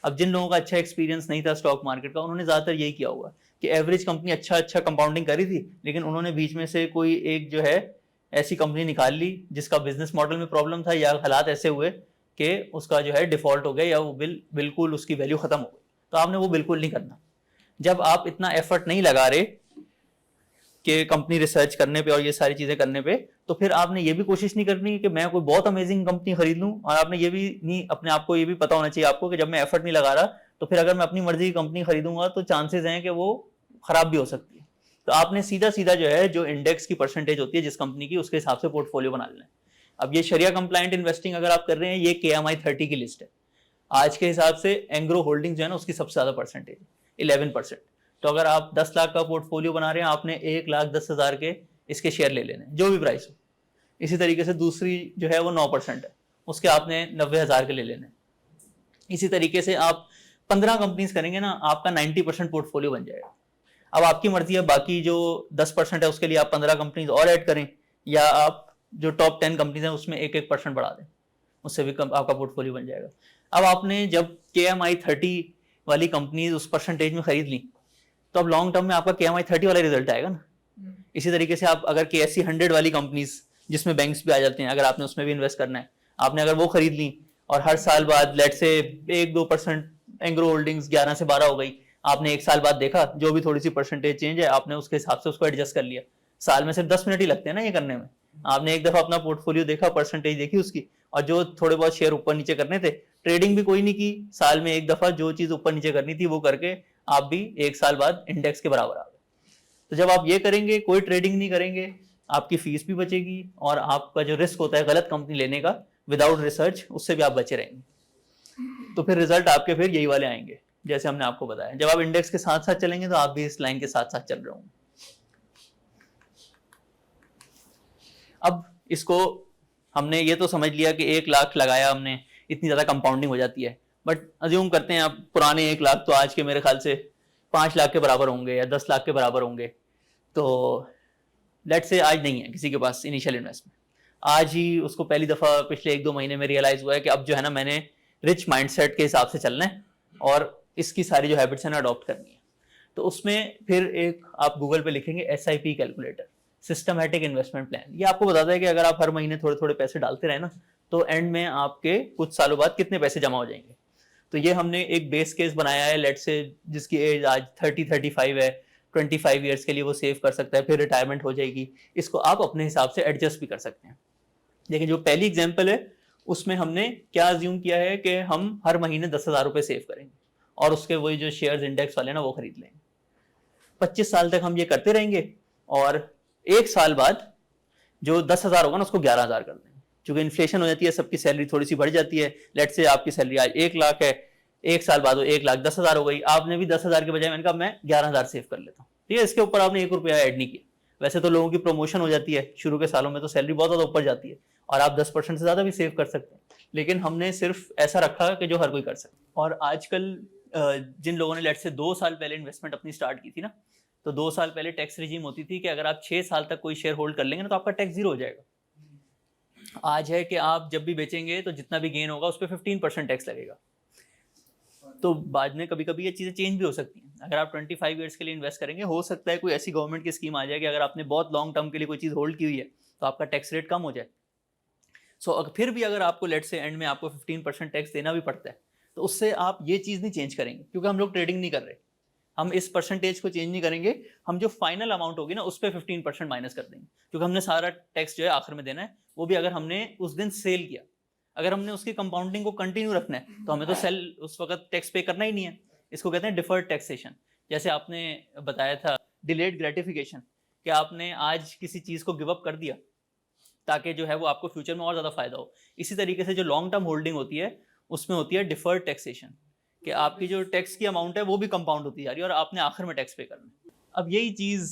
अब जिन लोगों का अच्छा एक्सपीरियंस नहीं था स्टॉक मार्केट का, उन्होंने ज्यादातर यही किया होगा कि एवरेज कंपनी अच्छा कंपाउंडिंग करी थी, लेकिन उन्होंने बीच में से कोई एक जो है ऐसी कंपनी निकाल ली जिसका बिजनेस मॉडल में प्रॉब्लम था, या हालात ऐसे हुए कि उसका जो है डिफॉल्ट हो गया, या वो बिल्कुल उसकी वैल्यू खत्म हो गई। तो आपने वो बिल्कुल नहीं करना। जब आप इतना एफर्ट नहीं लगा रहे कि कंपनी रिसर्च करने पे और ये सारी चीजें करने पे, तो फिर आपने ये भी कोशिश नहीं करनी कि मैं कोई बहुत अमेजिंग कंपनी खरीद लूं, और आपने ये भी नहीं, अपने आप को ये भी पता होना चाहिए आपको कि जब मैं एफर्ट नहीं लगा रहा, तो फिर अगर मैं अपनी मर्जी की कंपनी खरीदूंगा तो चांसेस हैं कि वो खराब भी हो सकती है। तो आपने सीधा जो है, जो इंडेक्स की परसेंटेज होती है जिस कंपनी की, उसके हिसाब से पोर्टफोलियो बना लेना है। अब ये शरिया कंप्लायंट इन्वेस्टिंग अगर आप कर रहे हैं, ये KMI 30 की लिस्ट है। आज के हिसाब से एंग्रो होल्डिंग्स जो है ना, उसकी सबसे ज्यादा परसेंटेज 11%। तो अगर आप 10 लाख का पोर्टफोलियो बना रहे हैं, आपने 1,10,000 के इसके शेयर ले लेने, जो भी प्राइस हो। इसी तरीके से दूसरी जो है वो 9% है, उसके आपने 90,000 के ले लेने। इसी तरीके से आप 15 कंपनीज करेंगे ना, आपका 90% पोर्टफोलियो बन जाएगा। अब आपकी मर्जी है, बाकी जो 10% है उसके लिए आप 15 कंपनीज और ऐड करें, या आप जो टॉप 10 कंपनीज हैं उसमें 1-1% बढ़ा दें, उससे भी आपका पोर्टफोलियो बन जाएगा। अब आपने जब KMI 30 वाली कंपनीज उस परसेंटेज में खरीद ली, तो अब लॉन्ग टर्म में आपका KMI 30 वाला रिजल्ट आएगा ना। इसी तरीके से आप अगर KSE 100 वाली कंपनीज, जिसमें बैंक्स भी आ जाते हैं, अगर आपने उसमें भी इन्वेस्ट करना है, आपने अगर वो खरीद ली और हर साल बाद लेट से 1-2% एंग्रो होल्डिंग्स 11 से 12 हो गई, आपने 1 साल बाद देखा जो भी थोड़ी सी परसेंटेज चेंज है, आपने उसके हिसाब से उसको एडजस्ट कर लिया। साल में सिर्फ 10 मिनट ही लगते हैं ना ये करने में। आपने एक दफा अपना पोर्टफोलियो देखा, परसेंटेज देखी उसकी, और जो थोड़े बहुत शेयर ऊपर नीचे करने थे, ट्रेडिंग भी कोई नहीं की, साल में एक दफा जो चीज ऊपर नीचे करनी थी वो करके आप भी 1 साल बाद इंडेक्स के बराबर आ गए। तो जब आप ये करेंगे, कोई ट्रेडिंग नहीं करेंगे, आपकी फीस भी बचेगी, और आपका जो रिस्क होता है गलत कंपनी लेने का विदाउट रिसर्च, उससे भी आप बचे रहेंगे। तो फिर रिजल्ट आपके फिर यही वाले आएंगे जैसे हमने आपको बताया। जब आप इंडेक्स के साथ साथ चलेंगे तो आप भी इस लाइन के साथ साथ चल रहे होंगे। अब इसको हमने ये तो समझ लिया कि 1 लाख लगाया हमने, इतनी ज्यादा कंपाउंडिंग हो जाती है, बट अज्यूम करते हैं आप पुराने 1 लाख तो आज के मेरे ख्याल से 5 लाख के बराबर होंगे या 10 लाख के बराबर होंगे। तो लेट से आज नहीं है किसी के पास इनिशियल इन्वेस्टमेंट, आज ही उसको पहली दफा पिछले 1-2 महीने में रियलाइज हुआ है कि अब जो है ना मैंने रिच माइंडसेट के हिसाब से चलना है और इसकी सारी जो हैबिट्स है ना अडॉप्ट करनी है। तो उसमें फिर एक आप गूगल पे लिखेंगे SIP calculator, systematic investment plan. ये आपको बताता है कि अगर आप हर महीने थोड़े थोड़े पैसे डालते रहे ना, तो एंड में आपके कुछ सालों बाद कितने पैसे जमा हो जाएंगे। तो ये हमने एक बेस केस बनाया है, लेट से जिसकी एज आज 30-35 है, 25 ईयर्स के लिए वो सेव कर सकता है, फिर रिटायरमेंट हो जाएगी। इसको आप अपने हिसाब से एडजस्ट भी कर सकते हैं। लेकिन जो पहली एग्जाम्पल है उसमें हमने क्या अज्यूम किया है कि हम हर महीने 10,000 रुपये सेव करेंगे और उसके वही जो शेयर्स इंडेक्स वाले ना वो खरीद लेंगे। 25 साल तक हम ये करते रहेंगे और 1 साल बाद जो 10,000 होगा ना उसको 11,000 कर देंगे। क्योंकि इन्फ्लेशन हो जाती है, सबकी सैलरी थोड़ी सी बढ़ जाती है। लेट से आपकी सैलरी आज 1 लाख है, 1 साल बाद वो 1,10,000 हो गई। आपने भी 10,000 के बजाय मैंने कहा मैं 11,000 सेव कर लेता हूँ, ठीक है। इसके ऊपर आपने 1 रुपया ऐड नहीं किया। वैसे तो लोगों की प्रमोशन हो जाती है शुरू के सालों में, तो सैलरी बहुत ज्यादा ऊपर जाती है और आप 10% से ज्यादा भी सेव कर सकते हैं, लेकिन हमने सिर्फ ऐसा रखा कि जो हर कोई कर सके। और आजकल जिन लोगों ने लेट से 2 साल पहले इन्वेस्टमेंट अपनी स्टार्ट की थी ना, तो 2 साल पहले टैक्स रिजीम होती थी कि अगर आप 6 साल तक कोई शेयर होल्ड कर लेंगे ना तो आपका टैक्स 0 हो जाएगा। आज है कि आप जब भी बेचेंगे तो जितना भी गेन होगा उस पर 15% टैक्स लगेगा। तो बाद में कभी कभी ये चीज़ें चेंज भी हो सकती हैं। अगर आप 25 ईयर्स के लिए इन्वेस्ट करेंगे, हो सकता है कोई ऐसी गवर्नमेंट की स्कीम आ जाए कि अगर आपने बहुत लॉन्ग टर्म के लिए कोई चीज़ होल्ड की हुई है तो आपका टैक्स रेट कम हो जाए। सो फिर भी अगर आपको लेट से एंड में आपको 15% टैक्स देना भी पड़ता है, तो उससे आप ये चीज़ नहीं चेंज करेंगे, क्योंकि हम लोग ट्रेडिंग नहीं कर रहे। हम इस परसेंटेज को चेंज नहीं करेंगे, हम जो फाइनल अमाउंट होगी ना उस पर 15% माइनस कर देंगे, क्योंकि हमने सारा टैक्स जो है आखिर में देना है, वो भी अगर हमने उस दिन सेल किया। अगर हमने उसकी कंपाउंडिंग को कंटिन्यू रखना है तो हमें तो सेल उस वक्त टैक्स पे करना ही नहीं है। इसको कहते हैं डिफर्ड टैक्सेशन। जैसे आपने बताया था डिलेड ग्रेटिफिकेशन, कि आपने आज किसी चीज़ को गिव अप कर दिया ताकि जो है वो आपको फ्यूचर में और ज़्यादा फायदा हो। इसी तरीके से जो लॉन्ग टर्म होल्डिंग होती है उसमें होती है डिफर्ड टैक्सेशन, कि आपकी जो टैक्स की अमाउंट है वो भी कंपाउंड होती जा रही है और आपने आखिर में टैक्स पे करना है। अब यही चीज़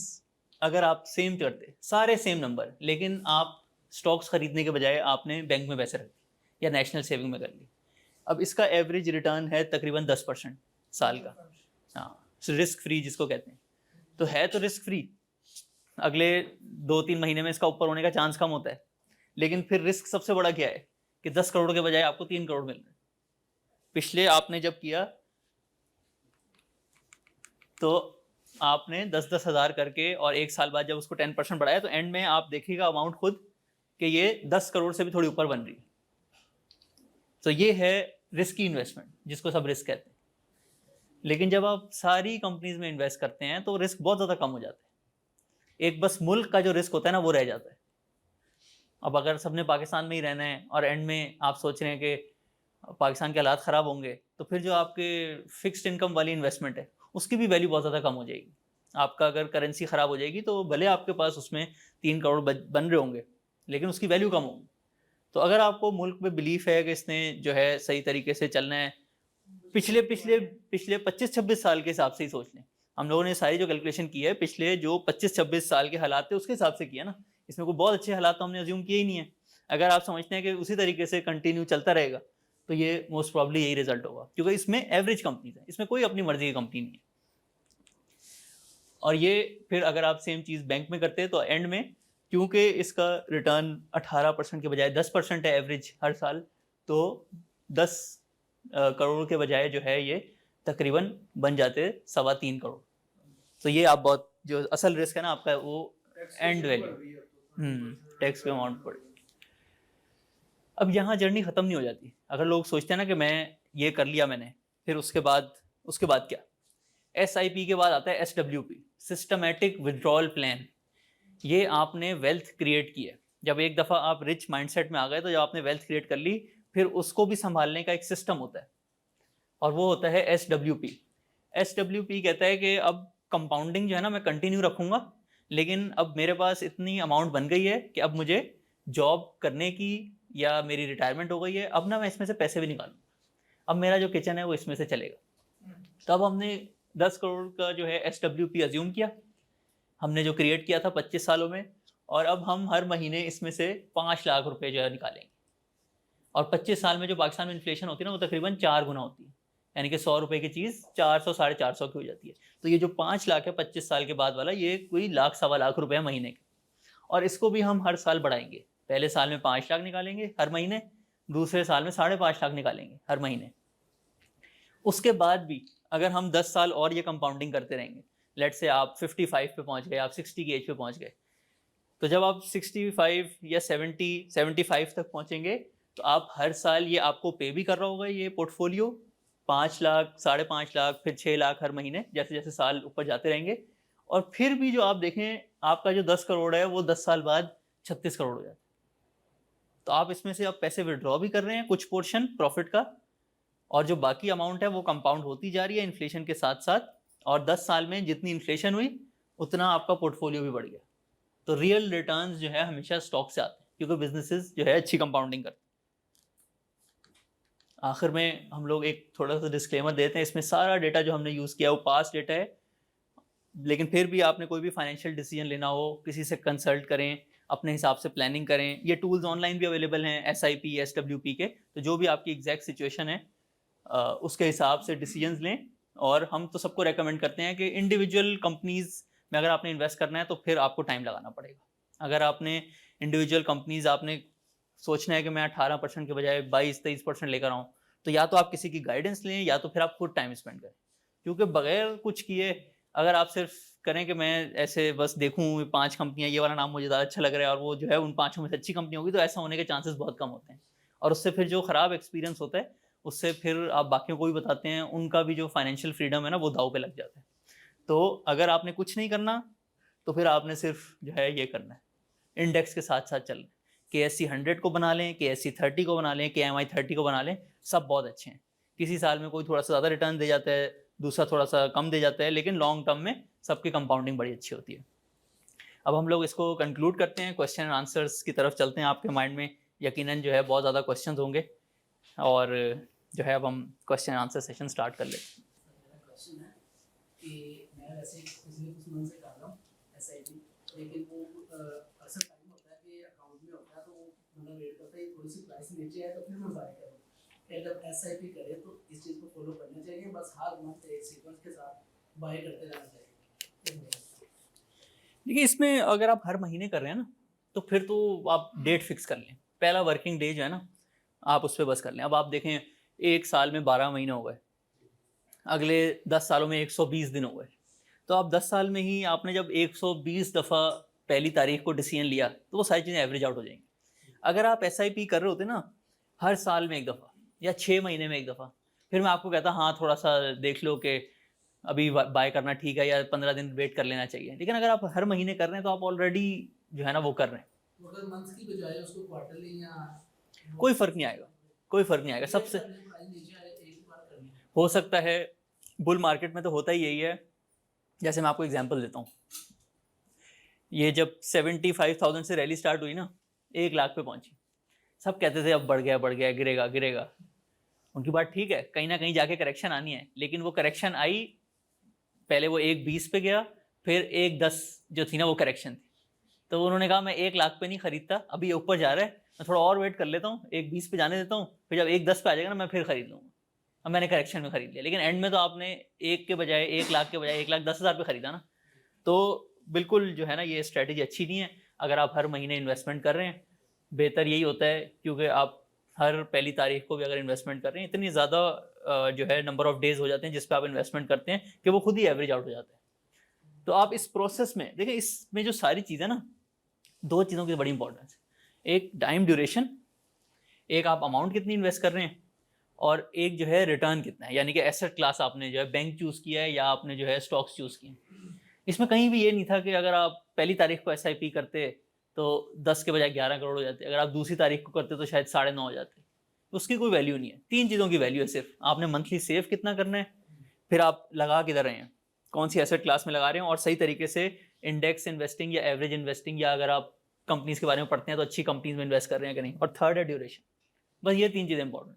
अगर आप सेम करते, सारे सेम नंबर, लेकिन आप स्टॉक्स खरीदने के बजाय आपने बैंक में पैसे रख दिए या नेशनल सेविंग में कर ली, अब इसका एवरेज रिटर्न है तकरीबन 10% साल का। हाँ, रिस्क फ्री जिसको कहते हैं, तो है तो रिस्क फ्री। अगले 2-3 महीने में इसका ऊपर होने का चांस कम होता है, लेकिन फिर रिस्क सबसे बड़ा क्या है कि 10 करोड़ के बजाय आपको 3 करोड़ मिल रहे हैं। पिछले आपने जब किया तो आपने 10-10 हज़ार करके और एक साल बाद जब उसको 10% बढ़ाया तो एंड में आप देखिएगा अमाउंट खुद कि ये 10 करोड़ से भी थोड़ी ऊपर बन रही है। तो ये है रिस्की इन्वेस्टमेंट, जिसको सब रिस्क कहते हैं। लेकिन जब आप सारी कंपनीज में इन्वेस्ट करते हैं तो रिस्क बहुत ज़्यादा कम हो जाता है। एक बस मुल्क का जो रिस्क होता है ना वो रह जाता है। अब अगर सबने पाकिस्तान में ही रहना है और एंड में आप सोच रहे हैं कि पाकिस्तान के हालात ख़राब होंगे, तो फिर जो आपके फिक्स्ड इनकम वाली इन्वेस्टमेंट है उसकी भी वैल्यू बहुत ज़्यादा कम हो जाएगी। आपका अगर करेंसी ख़राब हो जाएगी तो भले आपके पास उसमें 3 करोड़ बन रहे होंगे, लेकिन उसकी वैल्यू कम होगी। तो अगर आपको मुल्क में बिलीफ है कि इसने जो है सही तरीके से चलना है, पिछले 25-26 साल के हिसाब से ही सोच लें। हम लोगों ने सारी जो कैलकुलेशन की है पिछले जो 25-26 साल के हालात थे उसके हिसाब से किया ना, इसमें कोई बहुत अच्छे हालात तो हमने अज्यूम किए ही नहीं है। अगर आप समझते हैं कि उसी तरीके से कंटिन्यू चलता रहेगा तो ये मोस्ट प्रॉब्ली यही रिजल्ट होगा, क्योंकि इसमें एवरेज कंपनीज है, इसमें कोई अपनी मर्जी की कंपनी नहीं है। और ये फिर अगर आप सेम चीज़ बैंक में करते हैं तो एंड में क्योंकि इसका रिटर्न 18% के बजाय 10% है एवरेज हर साल, तो 10 करोड़ के बजाय जो है ये तकरीबन बन जाते 3.25 करोड़। तो ये आप बहुत जो असल रिस्क है ना आपका वो एंड वैल्यू टैक्स पे अमाउंट पड़े। अब यहाँ जर्नी ख़त्म नहीं हो जाती। अगर लोग सोचते हैं ना कि मैं ये कर लिया मैंने, फिर उसके बाद क्या, SIP के बाद आता है SWP, सिस्टमेटिक विड्रॉल प्लान। ये आपने वेल्थ क्रिएट की है। जब एक दफ़ा आप रिच माइंडसेट में आ गए तो जब आपने वेल्थ क्रिएट कर ली फिर उसको भी संभालने का एक सिस्टम होता है और वो होता है SWP। SWP कहता है कि अब कंपाउंडिंग जो है ना मैं कंटिन्यू रखूँगा, लेकिन अब मेरे पास इतनी अमाउंट बन गई है कि अब मुझे जॉब करने की या मेरी रिटायरमेंट हो गई है, अब ना मैं इसमें से पैसे भी निकालूँ, अब मेरा जो किचन है वो इसमें से चलेगा। तब हमने 10 करोड़ का जो है SWP अज्यूम किया, हमने जो क्रिएट किया था 25 सालों में, और अब हम हर महीने इसमें से 5 लाख रुपए जो है निकालेंगे। और 25 साल में जो पाकिस्तान में इन्फ्लेशन होती है ना वो तकरीबन 4 गुना होती है, यानी कि 100 रुपए की चीज़ 400-450 की हो जाती है। तो ये जो 5 लाख है 25 साल के बाद वाला, ये कोई 1-1.25 रुपये महीने के, और इसको भी हम हर साल बढ़ाएंगे। पहले साल में 5 लाख निकालेंगे हर महीने, दूसरे साल में 5.5 लाख निकालेंगे हर महीने। उसके बाद भी अगर हम 10 साल और ये कंपाउंडिंग करते रहेंगे, लेट से आप 55 पे पहुंच गए, आप 60 की एज पे पहुंच गए, तो जब आप 65 या 70-75 तक पहुंचेंगे तो आप हर साल ये आपको पे भी कर रहा होगा ये पोर्टफोलियो 5 लाख, 5.5 लाख, फिर 6 लाख हर महीने, जैसे जैसे साल ऊपर जाते रहेंगे। और फिर भी जो आप देखें आपका जो 10 करोड़ है वो 10 साल बाद 36 करोड़ हो जाता है। तो आप इसमें से आप पैसे विड्रॉ भी कर रहे हैं कुछ पोर्शन प्रॉफिट का, और जो बाकी अमाउंट है वो कंपाउंड होती जा रही है इन्फ्लेशन के साथ साथ, और 10 साल में जितनी इन्फ्लेशन हुई उतना आपका पोर्टफोलियो भी बढ़ गया। तो रियल रिटर्न्स जो है हमेशा स्टॉक से आते हैं, क्योंकि बिजनेसेस जो है अच्छी कंपाउंडिंग करते हैं। आखिर में हम लोग एक थोड़ा सा डिस्क्लेमर देते हैं, इसमें सारा डेटा जो हमने यूज़ किया वो पास्ट डेटा है, लेकिन फिर भी आपने कोई भी फाइनेंशियल डिसीजन लेना हो किसी से कंसल्ट करें, अपने हिसाब से प्लानिंग करें। ये टूल्स ऑनलाइन भी अवेलेबल हैं SIP SWP के, तो जो भी आपकी एग्जैक्ट सिचुएशन है उसके हिसाब से डिसीजंस लें। और हम तो सबको रेकमेंड करते हैं कि इंडिविजुअल कंपनीज़ में अगर आपने इन्वेस्ट करना है तो फिर आपको टाइम लगाना पड़ेगा। अगर आपने इंडिविजुअल कंपनीज़ आपने सोचना है कि मैं 18% के बजाय 22-23% लेकर आऊँ, तो या तो आप किसी की गाइडेंस लें या तो फिर आप खुद टाइम स्पेंड करें, क्योंकि बगैर कुछ किए अगर आप सिर्फ करें कि मैं ऐसे बस देखूं 5 कंपनियां, ये वाला नाम मुझे ज़्यादा अच्छा लग रहा है और वो जो है उन 5 में से अच्छी कंपनी होगी, तो ऐसा होने के चांसेस बहुत कम होते हैं। और उससे फिर जो ख़राब एक्सपीरियंस होता है उससे फिर आप बाकियों को भी बताते हैं, उनका भी जो फाइनेंशियल फ्रीडम है ना वो दाव पे लग जाता है। तो अगर आपने कुछ नहीं करना तो फिर आपने सिर्फ जो है ये करना है, इंडेक्स के साथ साथ चलना है। KSE 100 को बना लें, KSE 30 को बना लें, KMI 30 को बना लें, सब बहुत अच्छे हैं। किसी साल में कोई थोड़ा सा ज़्यादा रिटर्न दे जाता है, दूसरा थोड़ा सा कम दे जाता है, लेकिन लॉन्ग टर्म में सबकी कंपाउंडिंग बड़ी अच्छी होती है। अब हम लोग इसको कंक्लूड करते हैं, क्वेश्चन एंड आंसर्स की तरफ चलते हैं। आपके माइंड में यकीनन जो है बहुत ज़्यादा क्वेश्चन होंगे और जो है अब हम question and answer session start कर लेते हैं। मेरा क्वेश्चन है कि मैं वैसे पिछले कुछ मंथ से कर रहा हूँ SIP, लेकिन वो अक्सर टाइम होता है कि अकाउंट में होता है तो मतलब वेट करता है थोड़ी सी प्राइस नीचे है तो फिर मैं बाय करूँ। जब SIP करें तो इस चीज़ को फॉलो करना चाहिए, बस हर मंथ एक सीक्वेंस के साथ बाय करते रहना चाहिए। देखिए, इसमें अगर आप हर महीने कर रहे हैं ना तो फिर तो आप डेट फिक्स कर लें, पहला वर्किंग डे जो है ना आप उस पर बस कर लें। अब आप देखें, एक साल में 12 महीने हो गए, अगले 10 सालों में 120 दिन हो गए, तो आप 10 साल में ही आपने जब 120 दफ़ा पहली तारीख को डिसीजन लिया तो वो सारी चीज़ें एवरेज आउट हो जाएंगी। अगर आप SIP कर रहे होते ना हर साल में एक दफ़ा या 6 महीने में एक दफ़ा, फिर मैं आपको कहता हाँ थोड़ा सा देख लो कि अभी बाय करना ठीक है या 15 दिन वेट कर लेना चाहिए। लेकिन अगर आप हर महीने कर रहे हैं तो आप ऑलरेडी जो है ना वो कर रहे हैं। अगर मंथ की बजाय उसको क्वार्टरली या कोई फ़र्क नहीं आएगा, कोई फ़र्क नहीं आएगा। सबसे प्राइस नीचे आए एक ही बार करनी है। हो सकता है बुल मार्केट में तो होता ही यही है। जैसे मैं आपको एग्जांपल देता हूँ, ये जब 75,000 से रैली स्टार्ट हुई ना 1 लाख पे पहुंची, सब कहते थे अब बढ़ गया गिरेगा गिरेगा। उनकी बात ठीक है, कहीं ना कहीं जाके करेक्शन आनी है, लेकिन वो करेक्शन आई, पहले वो 1.20 पे गया, फिर 1.10 जो थी ना वो करेक्शन थी, तो उन्होंने कहा मैं 1 लाख पे नहीं खरीदता, अभी ये ऊपर जा रहा है, मैं थोड़ा और वेट कर लेता हूँ, 1.20 पे जाने देता हूँ, फिर जब 1.10 पे आ जाएगा ना मैं फिर खरीद लूँगा। अब मैंने करेक्शन में खरीद लिया, लेकिन एंड में तो आपने 1 लाख के बजाय 1,10,000 पे खरीदा ना। तो बिल्कुल जो है ना ये स्ट्रैटेजी अच्छी नहीं है। अगर आप हर महीने इन्वेस्टमेंट कर रहे हैं, बेहतर यही होता है, क्योंकि आप हर पहली तारीख को भी अगर इन्वेस्टमेंट कर रहे हैं, इतनी ज़्यादा जो है नंबर ऑफ डेज हो जाते हैं जिस पे आप इन्वेस्टमेंट करते हैं कि वो खुद ही एवरेज आउट हो जाता है। तो आप इस प्रोसेस में देखिए, इसमें जो सारी चीज़ें ना, 2 चीज़ों की बड़ी इंपॉर्टेंस है। एक टाइम ड्यूरेशन, एक आप अमाउंट कितनी इन्वेस्ट कर रहे हैं, और एक जो है रिटर्न कितना है, यानी कि एसेट क्लास आपने जो है बैंक चूज़ किया है या आपने जो है स्टॉक्स चूज़ किए। इसमें कहीं भी ये नहीं था कि अगर आप पहली तारीख को SIP करते तो 10 के बजाय 11 करोड़ हो जाते, अगर आप दूसरी तारीख को करते तो शायद 9.5 हो जाते। उसकी कोई वैल्यू नहीं है। 3 चीज़ों की वैल्यू है सिर्फ, आपने मंथली सेव कितना करना है, फिर आप लगा किधर रहे हैं, कौन सी एसेट क्लास में लगा रहे हैं, और सही तरीके से इंडेक्स इन्वेस्टिंग या एवरेज इन्वेस्टिंग, या अगर आप कंपनीज के बारे में पढ़ते हैं तो अच्छी कंपनीज में इन्वेस्ट कर रहे हैं कि नहीं, और थर्ड है ड्यूरेशन। बस ये 3 चीज़ें इंपॉर्टेंट।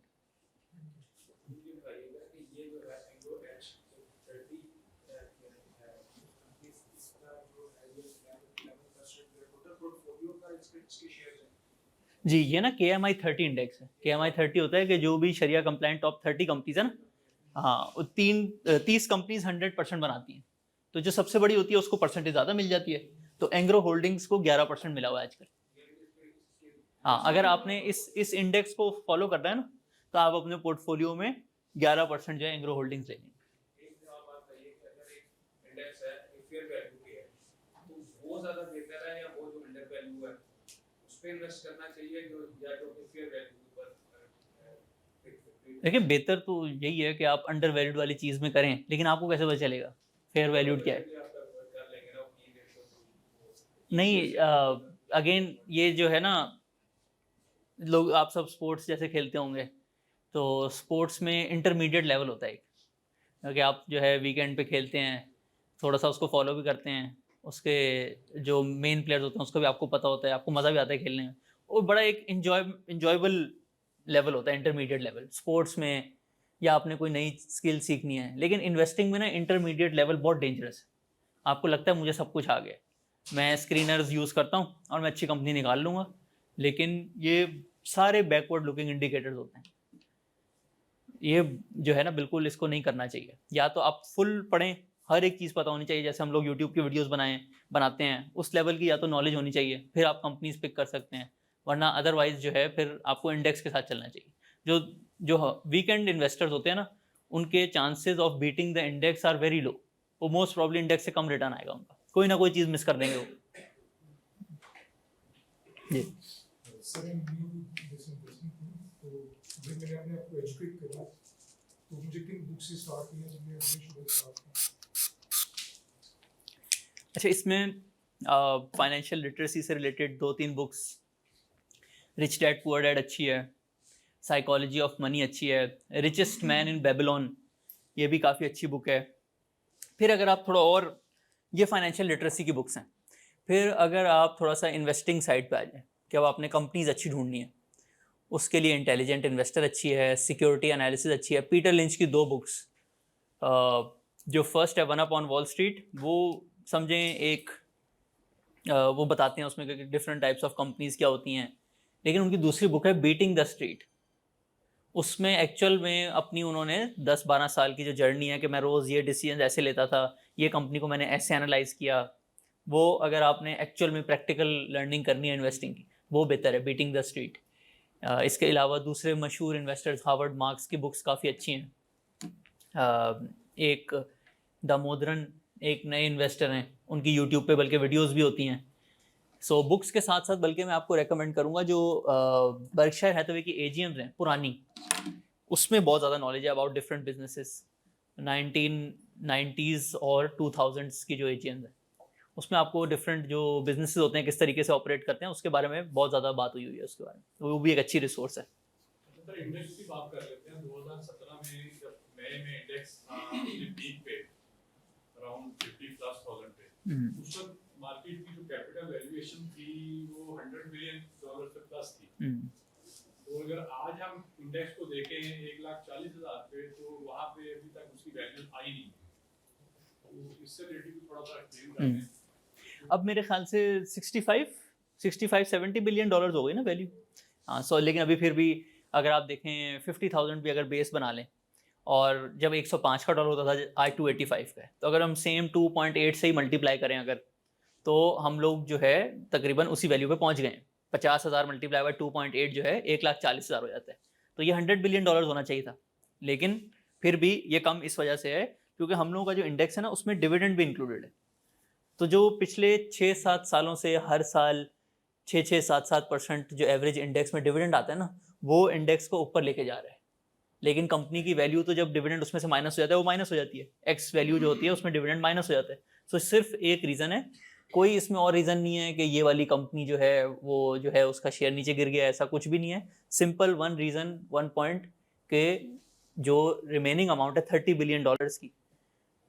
जी, ये ना KMI 30 इंडेक्स है। KMI 30 होता है कि जो भी शरिया कंप्लाइंट टॉप 30 कंपनीज है ना, हाँ, वो 30 कंपनीज 100% बनाती हैं, तो जो सबसे बड़ी होती है उसको परसेंटेज ज़्यादा मिल जाती है। तो एंग्रो होल्डिंग्स को 11% मिला हुआ है आजकल। हाँ, अगर आपने इस इंडेक्स को फॉलो करना है ना तो आप अपने पोर्टफोलियो में 11% जो है एंग्रो होल्डिंग्स ले लेंगे। एक जवाब आता है कि अगर एक इंडेक्स है फेयर वैल्यू पे है, तो वो ज्यादा बेहतर है या वो जो अंडर वैल्यू है उस पे इन्वेस्ट करना चाहिए, जो या जो फेयर वैल्यू पर। देखिए, बेहतर तो यही है कि आप अंडर वैल्यूड वाली चीज़ में करें, लेकिन आपको कैसे पता चलेगा फेयर वैल्यूड क्या है? नहीं, अगेन ये जो है ना, लोग आप सब स्पोर्ट्स जैसे खेलते होंगे, तो स्पोर्ट्स में इंटरमीडिएट लेवल होता है क्योंकि आप जो है वीकेंड पे खेलते हैं, थोड़ा सा उसको फॉलो भी करते हैं, उसके जो मेन प्लेयर्स होते हैं उसको भी आपको पता होता है, आपको मज़ा भी आता है खेलने में, वो बड़ा एक इंजॉयबल लेवल होता है इंटरमीडिएट लेवल स्पोर्ट्स में, या आपने कोई नई स्किल सीखनी है। लेकिन इन्वेस्टिंग में ना इंटरमीडिएट लेवल बहुत डेंजरस है। आपको लगता है मुझे सब कुछ आ गया, मैं स्क्रीनर्स यूज़ करता हूँ और मैं अच्छी कंपनी निकाल लूँगा, लेकिन ये सारे बैकवर्ड लुकिंग इंडिकेटर्स होते हैं। ये जो है ना बिल्कुल इसको नहीं करना चाहिए। या तो आप फुल पढ़ें, हर एक चीज़ पता होनी चाहिए, जैसे हम लोग यूट्यूब की वीडियोस बनाते हैं उस लेवल की या तो नॉलेज होनी चाहिए, फिर आप कंपनीज पिक कर सकते हैं, वरना अदरवाइज जो है फिर आपको इंडेक्स के साथ चलना चाहिए। जो जो वीकेंड इन्वेस्टर्स होते हैं ना, उनके chances of beating the index are very low. वो मोस्ट प्रॉब्ली इंडेक्स से कम रिटर्न आएगा उनका, कोई ना कोई चीज़ मिस कर देंगे वो। जी सर न्यू जैसे इन्वेस्टमेंट तो जब मैंने अपने आप को एजुकेट करा तो मुझे किन बुक से स्टार्ट किया, जब मैं शुरू स्टार्ट किया। अच्छा, इसमें फाइनेंशियल लिटरेसी से related 2-3 books, rich dad poor dad अच्छी है, साइकोलॉजी ऑफ मनी अच्छी है, रिचेस्ट मैन इन बेबीलोन ये भी काफ़ी अच्छी बुक है। फिर अगर आप थोड़ा और, ये फाइनेंशियल लिटरेसी की बुक्स हैं। फिर अगर आप थोड़ा सा इन्वेस्टिंग साइड पे आ जाए कि अब आपने कंपनीज अच्छी ढूंढनी है, उसके लिए इंटेलिजेंट इन्वेस्टर अच्छी है, सिक्योरिटी एनालिसिस अच्छी है। पीटर लिंच की 2 बुक्स, जो फर्स्ट है one up on wall street, वो समझें एक वो बताते हैं उसमें कि डिफरेंट टाइप्स ऑफ कंपनीज क्या होती हैं। लेकिन उनकी दूसरी बुक है बीटिंग द स्ट्रीट, उसमें एक्चुअल में अपनी उन्होंने 10-12 साल की जो जर्नी है कि मैं रोज़ ये डिसीजन ऐसे लेता था, ये कंपनी को मैंने ऐसे एनालाइज किया, वो अगर आपने एक्चुअल में प्रैक्टिकल लर्निंग करनी है इन्वेस्टिंग की, वो बेहतर है बीटिंग द स्ट्रीट। इसके अलावा दूसरे मशहूर इन्वेस्टर्स हार्वर्ड मार्क्स की बुक्स काफ़ी अच्छी हैं। एक दामोदरन एक नए इन्वेस्टर हैं, उनकी यूट्यूब पे बल्कि वीडियोस भी होती हैं। सो बुक्स के साथ साथ बल्कि मैं आपको रेकमेंड करूँगा जो बर्कशायर हैथवे की एजीएम्स हैं पुरानी, उसमें बहुत ज़्यादा नॉलेज है अबाउट डिफरेंट बिजनेसेस। 1990s और 2000s की जो एजीएम्स हैं, उसमें आपको डिफरेंट जो बिजनेसेस होते हैं किस तरीके से ऑपरेट करते हैं उसके बारे में बहुत ज़्यादा बात हुई है उसके बारे में, वो भी एक अच्छी रिसोर्स है। सर इंडेक्स की बात कर लेते हैं। 2017 में जब मई में इंडेक्स था अपने पीक पे अराउंड 50,000 पे, उस वक्त मार्केट की जो कैपिटल वैल्यूएशन थी वो $100 बिलियन से प्लस थी। तो अगर आज हम इंडेक्स को देखें 1,40,000 पे, तो वहाँ पे अभी तक उसकी वैल्यू आई नहीं। तो इससे रिलेटेड थोड़ा सा एक्सप्लेन करें। अब मेरे ख्याल से 65-70 बिलियन डॉलर्स हो गई ना वैल्यू। हाँ, सो लेकिन अभी फिर भी अगर आप देखें 50,000 भी अगर बेस बना लें, और जब 105 का डॉलर होता था आज 285 का है, तो अगर हम सेम 2.8 से ही मल्टीप्लाई करें अगर, तो हम लोग जो है तकरीबन उसी वैल्यू पे पहुंच गए हैं। 50,000 मल्टीप्लाई बाय 2.8 जो है 1,40,000 हो जाता है। तो ये $100 बिलियन होना चाहिए था, लेकिन फिर भी ये कम इस वजह से है क्योंकि हम लोगों का जो इंडेक्स है ना उसमें डिविडेंड भी इंक्लूडेड है। तो जो पिछले 6-7 सालों से हर साल 6-7% जो एवरेज इंडेक्स में डिविडेंड आता है ना, वो इंडेक्स को ऊपर लेके जा रहा है। लेकिन कंपनी की वैल्यू तो जब डिविडेंड उसमें से माइनस हो जाता है वो माइनस हो जाती है, एक्स वैल्यू जो होती है उसमें डिविडेंड माइनस हो जाता है। सो सिर्फ एक रीज़न है, कोई इसमें और रीज़न नहीं है कि ये वाली कंपनी जो है वो जो है उसका शेयर नीचे गिर गया, ऐसा कुछ भी नहीं है। Simple one reason, one point के जो रिमेनिंग अमाउंट है $30 बिलियन की,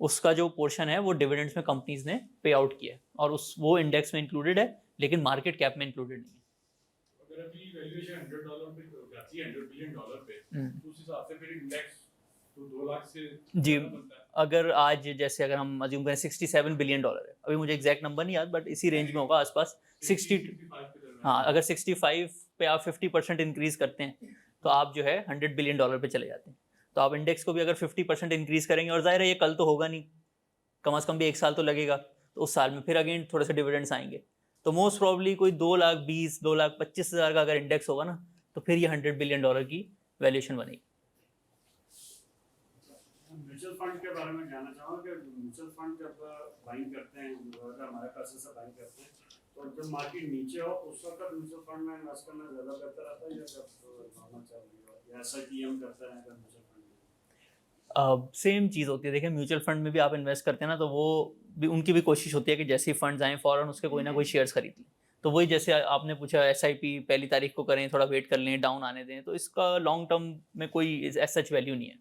उसका जो पोर्शन है वो डिविडेंड्स में कंपनीज ने पे आउट किया है, और उस वो इंडेक्स में इंक्लूडेड है लेकिन मार्केट कैप में इंक्लूडेड नहीं है। अगर अभी वैल्यूएशन $100 पे जाती है, $100 बिलियन पे, तो उस हिसाब से फिर इंडेक्स तो 2 लाख से जी, अगर आज जैसे अगर हम अज्यूम करें $67 बिलियन है, अभी मुझे एग्जैक्ट नंबर नहीं याद बट इसी रेंज में होगा आसपास 60। हाँ, अगर 65 पे आप 50% इंक्रीज करते हैं तो आप जो है $100 बिलियन पे चले जाते हैं। तो आप इंडेक्स को भी अगर 50% इंक्रीज करेंगे, और जाहिर है ये कल तो होगा नहीं, कम से कम भी 1 साल तो लगेगा, तो उस साल में फिर अगेन थोड़े से डिविडेंड्स आएंगे, तो मोस्ट प्रॉब्ली कोई 2,20,000 2,25,000 का अगर इंडेक्स होगा ना, तो फिर ये $100 बिलियन की वैल्यूएशन बनेगी। म्यूचुअल फंड के बारे में जानना चाहूँगा कि म्यूचुअल फंड जब बाइंग करते हैं, अगर हमारे पैसे से बाइंग करते हैं, तो जब मार्केट नीचे हो उस वक्त म्यूचुअल फंड में इन्वेस्ट करना ज़्यादा बेहतर आता है, या जब नॉर्मल चल रही हो, या SIPM करते हैं अगर म्यूचुअल फंड में? सेम चीज़ होती है। देखिए म्यूचुअल फंड में भी आप इन्वेस्ट करते हैं ना, तो वो भी उनकी भी कोशिश होती है कि जैसे ही फंड्स आएँ फ़ौरन उसके कोई ना कोई शेयर्स खरीद लें। तो वही जैसे आपने पूछा SIP पहली तारीख को करें, थोड़ा वेट कर लें, डाउन आने दें, तो इसका लॉन्ग टर्म में कोई एज सच वैल्यू नहीं है।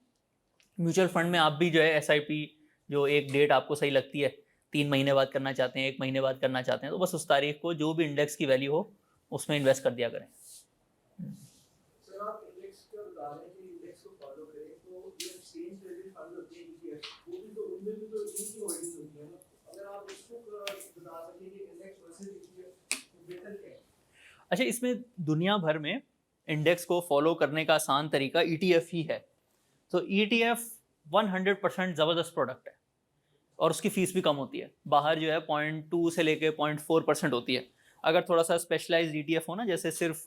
म्यूचुअल फंड में आप भी जो है SIP जो एक डेट आपको सही लगती है, 3 महीने बाद करना चाहते हैं, 1 महीने बाद करना चाहते हैं, तो बस उस तारीख को जो भी इंडेक्स की वैल्यू हो उसमें इन्वेस्ट कर दिया करें। सर आप इंडेक्स का बता रहे हैं कि इंडेक्स को फॉलो करें, तो ये एक्सचेंज ट्रेडेड फंड होते हैं ETF, वो भी तो उनमें भी तो इनकी होल्डिंग होती है ना, अगर आप उसको बता सकें कि इंडेक्स वर्सेस ETF बेहतर क्या है? अच्छा, इसमें दुनिया भर में इंडेक्स को फॉलो करने का आसान तरीका ETF ही है। तो ETF 100% ज़बरदस्त प्रोडक्ट है और उसकी फ़ीस भी कम होती है। बाहर जो है 0.2 से लेके 0.4% होती है, अगर थोड़ा सा स्पेशलाइज्ड ETF हो ना, जैसे सिर्फ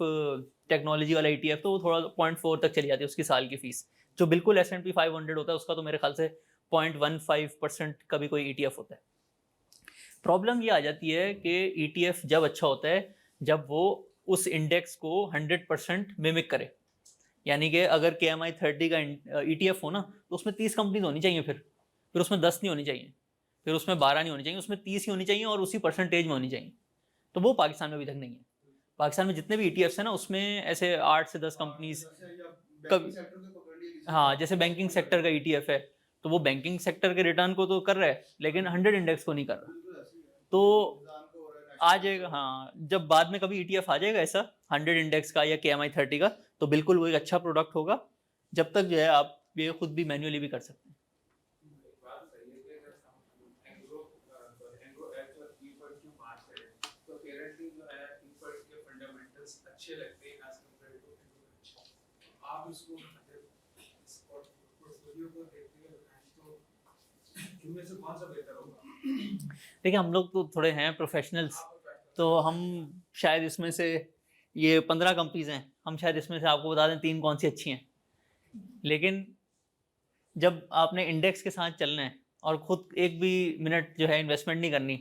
टेक्नोलॉजी वाला ETF, तो वो थोड़ा 0.4 तक चली जाती है उसकी साल की फीस। जो बिल्कुल S&P 500 होता है उसका तो मेरे ख्याल से 0.15% का भी कोई ETF होता है। प्रॉब्लम ये आ जाती है कि ETF जब अच्छा होता है जब वो उस इंडेक्स को 100% मिमिक करे। यानी कि अगर KMI 30 का ETF हो ना, तो उसमें 30 कंपनीज होनी चाहिए, फिर उसमें 10 नहीं होनी चाहिए, फिर उसमें 12 नहीं होनी चाहिए, उसमें 30 ही होनी चाहिए और उसी परसेंटेज में होनी चाहिए। तो वो पाकिस्तान में अभी तक नहीं है। पाकिस्तान में जितने भी ETFs हैं ना, उसमें ऐसे 8 से 10 कंपनीज हाँ, जैसे बैंकिंग सेक्टर का ETF है, तो वो बैंकिंग सेक्टर के रिटर्न को तो कर रहा है लेकिन 100 इंडेक्स को नहीं कर रहा। तो आ जाएगा, हाँ, जब बाद में कभी ETF आ जाएगा ऐसा 100 इंडेक्स का या KMI 30 का, तो बिल्कुल वो एक अच्छा प्रोडक्ट होगा। जब तक जो है आप ये खुद भी मैन्युअली भी कर सकते हैं। बात बताइए कि अगर हम एंग्रो एच और कीफर्ड की बात करें तो पेरेंटली जो है कीफर्ड के फंडामेंटल्स अच्छे लगते हैं एज कंपेयर टू एंग्रो। आप इसको इस पोर्टफोलियो को देखते हुए बताएं तो इनमें से कौन सा बेहतर होगा? देखिए, हम लोग तो थोड़े हैं प्रोफेशनल्स, तो हम शायद इसमें से ये 15 कंपनीज हैं, हम शायद इसमें से आपको बता दें 3 कौन सी अच्छी हैं। लेकिन जब आपने इंडेक्स के साथ चलना है और खुद एक भी मिनट जो है इन्वेस्टमेंट नहीं करनी,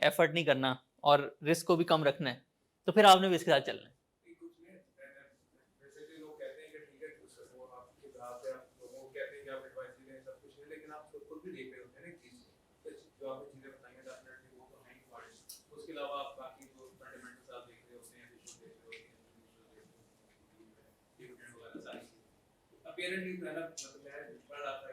एफर्ट नहीं करना और रिस्क को भी कम रखना है, तो फिर आपने भी इसके साथ चलना है। कुछ नहीं, वैसे भी लोग कहते हैं कि ठीक है वो आपके जहाँ पे आप लोगों को कहते हैं कि आप एडवाइस दे रहे हैं सब कुछ है, लेकिन आप खुद भी देख रहे होते हैं ना चीज़ जो आपने चीज़ें बताई हैं डेफिनेटली वो तो है इम्पॉर्टेंट। उसके अलावा आप बाकी जो फंडामेंटल्स आप देख रहे होते हैं, इशू देख रहे होते हैं, डिविडेंड वगैरह सारी चीज़ें अपीयरेंटली पहला मतलब मैं पढ़ रहा था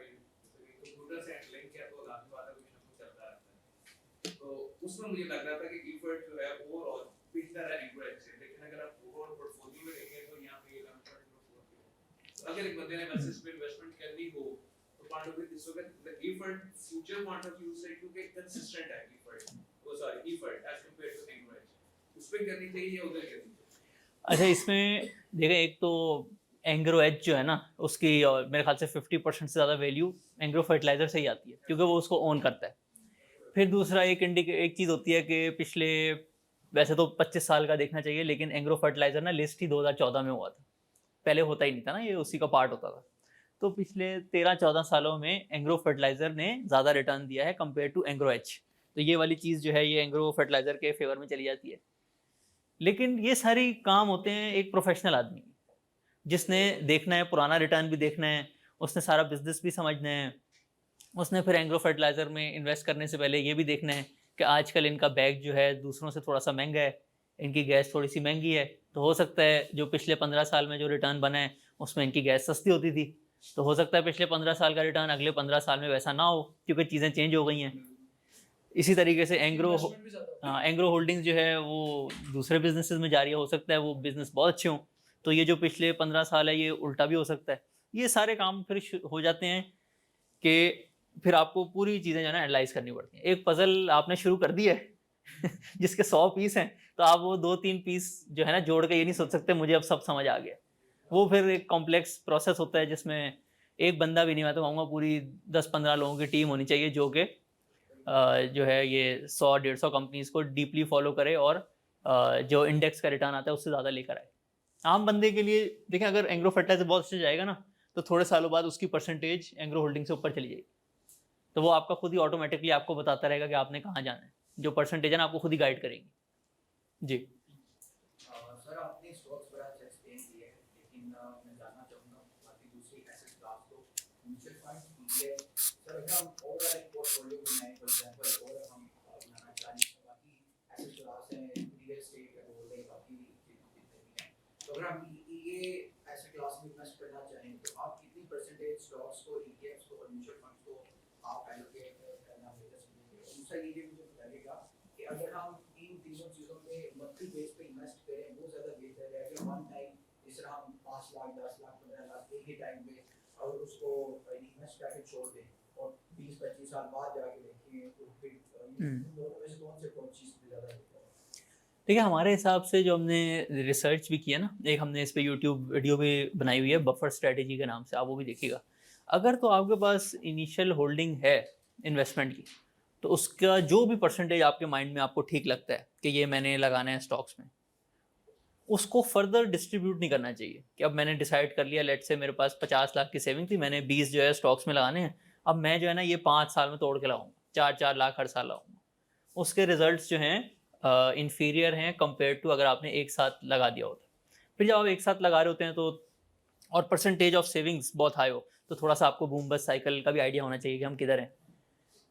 कंप्यूटर से लिंक किया तो लास्ट बार कुछ ना कुछ चलता रहता है। तो उसमें मुझे लग रहा था कि कीवर्ड जो है ओवरऑल बेहतर है एंग्रो से, लेकिन अगर आप ओवरऑल पोर्टफोलियो में देखें तो यहाँ पे 11.4 अगर एक बंदे ने मैसेज पे इन्वेस्टमेंट करनी हो तो पॉइंट ऑफ व्यू दिस होगा the keyword future point of view से क्योंकि कंसिस्टेंट है कीवर्ड वो sorry keyword as compare to Engro उस पे करनी चाहिए या उधर करनी चाहिए। अच्छा, इसमें देखें, एक तो एंग्रो एच जो है ना, उसकी मेरे ख्याल से 50% से ज़्यादा वैल्यू एंग्रो फर्टिलाइज़र से ही आती है क्योंकि वो उसको ओन करता है। फिर दूसरा एक चीज़ होती है कि पिछले, वैसे तो 25 साल का देखना चाहिए, लेकिन एंग्रो फर्टिलाइज़र ना लिस्ट ही 2014 में हुआ था, पहले होता ही नहीं था ना, ये उसी का पार्ट होता था। तो पिछले 13-14 सालों में एंग्रो फर्टिलाइज़र ने ज़्यादा रिटर्न दिया है कंपेयर टू एंग्रो एच। तो ये वाली चीज़ जो है ये एंग्रो फर्टिलाइज़र के फेवर में चली जाती है। लेकिन ये सारी काम होते हैं एक प्रोफेशनल आदमी जिसने देखना है, पुराना रिटर्न भी देखना है, उसने सारा बिजनेस भी समझना है, उसने फिर एंग्रो फर्टिलाइज़र में इन्वेस्ट करने से पहले ये भी देखना है कि आजकल इनका बैग जो है दूसरों से थोड़ा सा महंगा है, इनकी गैस थोड़ी सी महंगी है, तो हो सकता है जो पिछले 15 साल में जो रिटर्न बना है उसमें इनकी गैस सस्ती होती थी, तो हो सकता है पिछले 15 साल का रिटर्न अगले 15 साल में वैसा ना हो क्योंकि चीज़ें चेंज हो गई हैं। इसी तरीके से एंग्रो होल्डिंग्स जो है वो दूसरे बिजनेसेस में जारी हो सकता है वो बिजनेस बहुत अच्छे हों, तो ये जो पिछले 15 साल है ये उल्टा भी हो सकता है। ये सारे काम फिर हो जाते हैं कि फिर आपको पूरी चीज़ें जो है ना एनालाइज करनी पड़ती हैं। एक पज़ल आपने शुरू कर दी है जिसके 100 पीस हैं, तो आप वो 2-3 पीस जो है ना जोड़ के ये नहीं सोच सकते मुझे अब सब समझ आ गया। वो फिर एक कॉम्प्लेक्स प्रोसेस होता है जिसमें एक बंदा भी नहीं, मैं तो कहूँगा पूरी 10-15 लोगों की टीम होनी चाहिए जो कि जो है ये 100-150 कंपनीज को डीपली फॉलो करे और जो इंडेक्स का रिटर्न आता है उससे ज़्यादा लेकर आए। आम बंदे के लिए देखें, अगर एंग्रो फर्टिलाइजर बहुत अच्छे जाएगा ना तो थोड़े सालों बाद उसकी परसेंटेज एंग्रो होल्डिंग से ऊपर चली जाएगी, तो वो आपका खुद ही ऑटोमेटिकली आपको बताता रहेगा कि आपने कहाँ जाना है। जो परसेंटेज है ना आपको खुद ही गाइड करेगी। जी सर, आपने स्टॉक्स बड़ा अच्छा एक्सप्लेन किया है, लेकिन मैं जानना चाहूँगा बाकी दूसरी एसेट क्लास को म्यूचुअल फंड ETF। सर, अगर हम ओवरऑल एक पोर्टफोलियो बनाएं फॉर एग्जांपल और हम बनाना चाहें तो बाकी एसेट क्लास हैं, रियल एस्टेट है, गोल्ड है, बाकी जितने भी हैं, तो अगर हम ये एसेट क्लास में इन्वेस्ट करना चाहें तो आप कितनी परसेंटेज स्टॉक्स को, ETFs को और म्यूचुअल फंड्स को आप एलोकेट करना बेहतर समझेंगे? दूसरा ये भी मुझे बताइएगा कि अगर हम इन तीनों चीज़ों में मंथली बेस पे इन्वेस्ट करें वो ज़्यादा बेहतर है कि वन टाइम जिस तरह हम 5 लाख 10 लाख 15 लाख एक ही टाइम में और उसको इन्वेस्ट करके छोड़ दें और 20-25 साल बाद जाके देखें तो फिर वैसे कौन से चीज़ ज़्यादा बेहतर है? देखिए, हमारे हिसाब से जो हमने रिसर्च भी किया ना, एक हमने इस पर यूट्यूब वीडियो भी बनाई हुई है बफर स्ट्रेटेजी के नाम से, आप वो भी देखिएगा। अगर तो आपके पास इनिशियल होल्डिंग है इन्वेस्टमेंट की तो उसका जो भी परसेंटेज आपके माइंड में आपको ठीक लगता है कि ये मैंने लगाना है स्टॉक्स में, उसको फर्दर डिस्ट्रीब्यूट नहीं करना चाहिए कि अब मैंने डिसाइड कर लिया, लेट से मेरे पास 50 लाख की सेविंग थी, मैंने 20 जो है स्टॉक्स में लगाने हैं, अब मैं जो है ना ये 5 साल में तोड़ के लगाऊंगा, 4-4 लाख हर साल लगाऊंगा। उसके रिजल्ट्स जो हैं इन्फीरियर हैं कंपेयर टू अगर आपने एक साथ लगा दिया होता। फिर जब आप एक साथ लगा रहे होते हैं तो और परसेंटेज ऑफ सेविंग्स बहुत हाई हो तो थोड़ा सा आपको बूम बस्ट साइकिल का भी आइडिया होना चाहिए कि हम किधर हैं।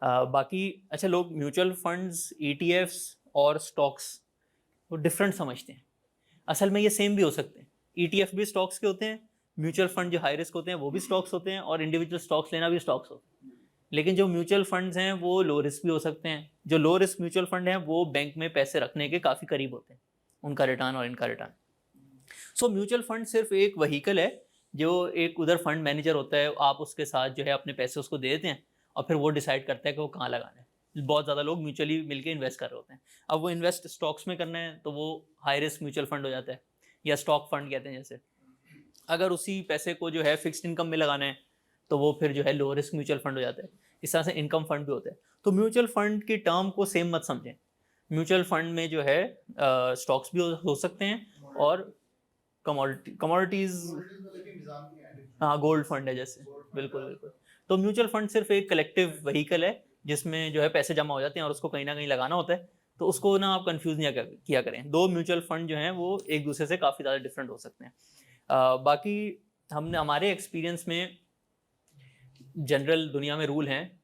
बाकी अच्छा, लोग म्यूचुअल फंड्स, ETFs और स्टॉक्स वो डिफरेंट समझते हैं। असल में ये सेम भी हो सकते हैं। ETF भी स्टॉक्स के होते हैं, म्यूचुअल फंड जो हाई रिस्क होते हैं वो भी स्टॉक्स होते हैं, और इंडिविजुअल स्टॉक्स लेना भी स्टॉक्स होते हैं। लेकिन जो म्यूचुअल फंड्स हैं वो लो रिस्क भी हो सकते हैं। जो लो रिस्क म्यूचुअल फंड हैं वो बैंक में पैसे रखने के काफ़ी करीब होते हैं, उनका रिटर्न और इनका रिटर्न। सो म्यूचुअल फंड सिर्फ एक व्हीकल है, जो एक उधर फंड मैनेजर होता है, आप उसके साथ जो है अपने पैसे उसको दे देते हैं और फिर वो डिसाइड करता है कि वो कहाँ लगाना है। बहुत ज़्यादा लोग म्यूचुअली मिलके इन्वेस्ट कर रहे होते हैं। अब वो इन्वेस्ट स्टॉक्स में करना है तो वो हाई रिस्क म्यूचुअल फंड हो जाता है, या स्टॉक फंड कहते हैं जैसे। अगर उसी पैसे को जो है फिक्स्ड इनकम में लगाना है तो वो फिर जो है लो रिस्क म्यूचुअल फंड हो जाता है। इस तरह से इनकम फंड भी होता है। तो म्यूचुअल फंड की टर्म को सेम मत समझें। म्यूचुअल फंड में जो है स्टॉक्स भी हो सकते हैं और कमोडिटीज़, हाँ गोल्ड फंड है जैसे, बिल्कुल बिल्कुल। तो म्यूचुअल फंड सिर्फ एक कलेक्टिव व्हीकल है जिसमें जो है पैसे जमा हो जाते हैं और उसको कहीं ना कहीं लगाना होता है। तो उसको ना आप कंफ्यूज नहीं किया करें। दो म्यूचुअल फंड जो हैं वो एक दूसरे से काफ़ी ज़्यादा डिफरेंट हो सकते हैं। बाकी हमने हमारे एक्सपीरियंस में जनरल दुनिया में रूल हैं,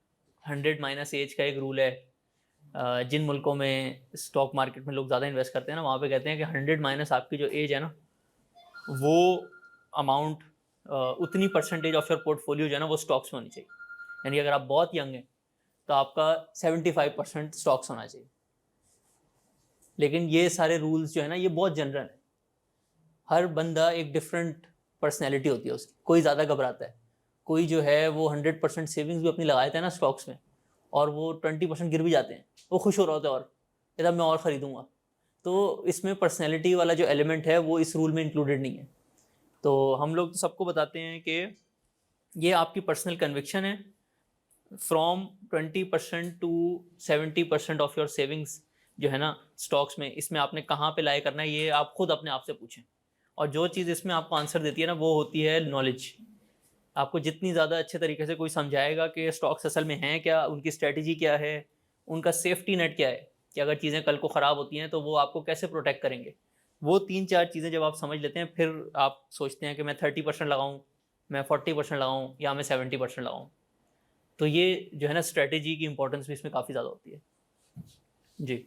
100 एज का एक रूल है। जिन मुल्कों में स्टॉक मार्केट में लोग ज़्यादा इन्वेस्ट करते हैं ना, वहाँ पे कहते हैं कि 100 आपकी जो एज है ना, वो अमाउंट उतनी परसेंटेज ऑफ योर पोर्टफोलियो जो है ना वो स्टॉक्स में होनी चाहिए। यानी अगर आप बहुत यंग हैं तो आपका 75% स्टॉक्स होना चाहिए। लेकिन ये सारे रूल्स जो है ना ये बहुत जनरल है। हर बंदा एक डिफरेंट पर्सनैलिटी होती है उसकी। कोई ज़्यादा घबराता है, कोई जो है वो 100% सेविंग्स भी अपनी लगाए थे ना स्टॉक्स में और वो 20% गिर भी जाते हैं, वो खुश हो रहा होता है और इधर मैं और ख़रीदूँगा। तो इसमें पर्सनैलिटी वाला जो एलिमेंट है वो इस रूल में इंक्लूडेड नहीं है। तो हम लोग तो सबको बताते हैं कि ये आपकी पर्सनल कन्विक्शन है। From 20% to 70% of your savings जो है ना स्टॉक्स में, इसमें आपने कहाँ पे लाए करना है ये आप खुद अपने आप से पूछें। और जो चीज़ इसमें आपको आंसर देती है ना वो होती है नॉलेज। आपको जितनी ज़्यादा अच्छे तरीके से कोई समझाएगा कि स्टॉक्स असल में हैं क्या, उनकी स्ट्रेटजी क्या है, उनका सेफ्टी नेट क्या है, कि अगर चीज़ें कल को ख़राब होती हैं तो वो आपको कैसे प्रोटेक्ट करेंगे, वो 3-4 चीज़ें जब आप समझ लेते हैं फिर आप सोचते हैं कि मैं 30% लगाऊँ, मैं 40% लगाऊँ या मैं 70% लगाऊँ। तो ये जो है ना स्ट्रेटजी की इंपॉर्टेंस भी इसमें काफ़ी ज़्यादा होती है जी।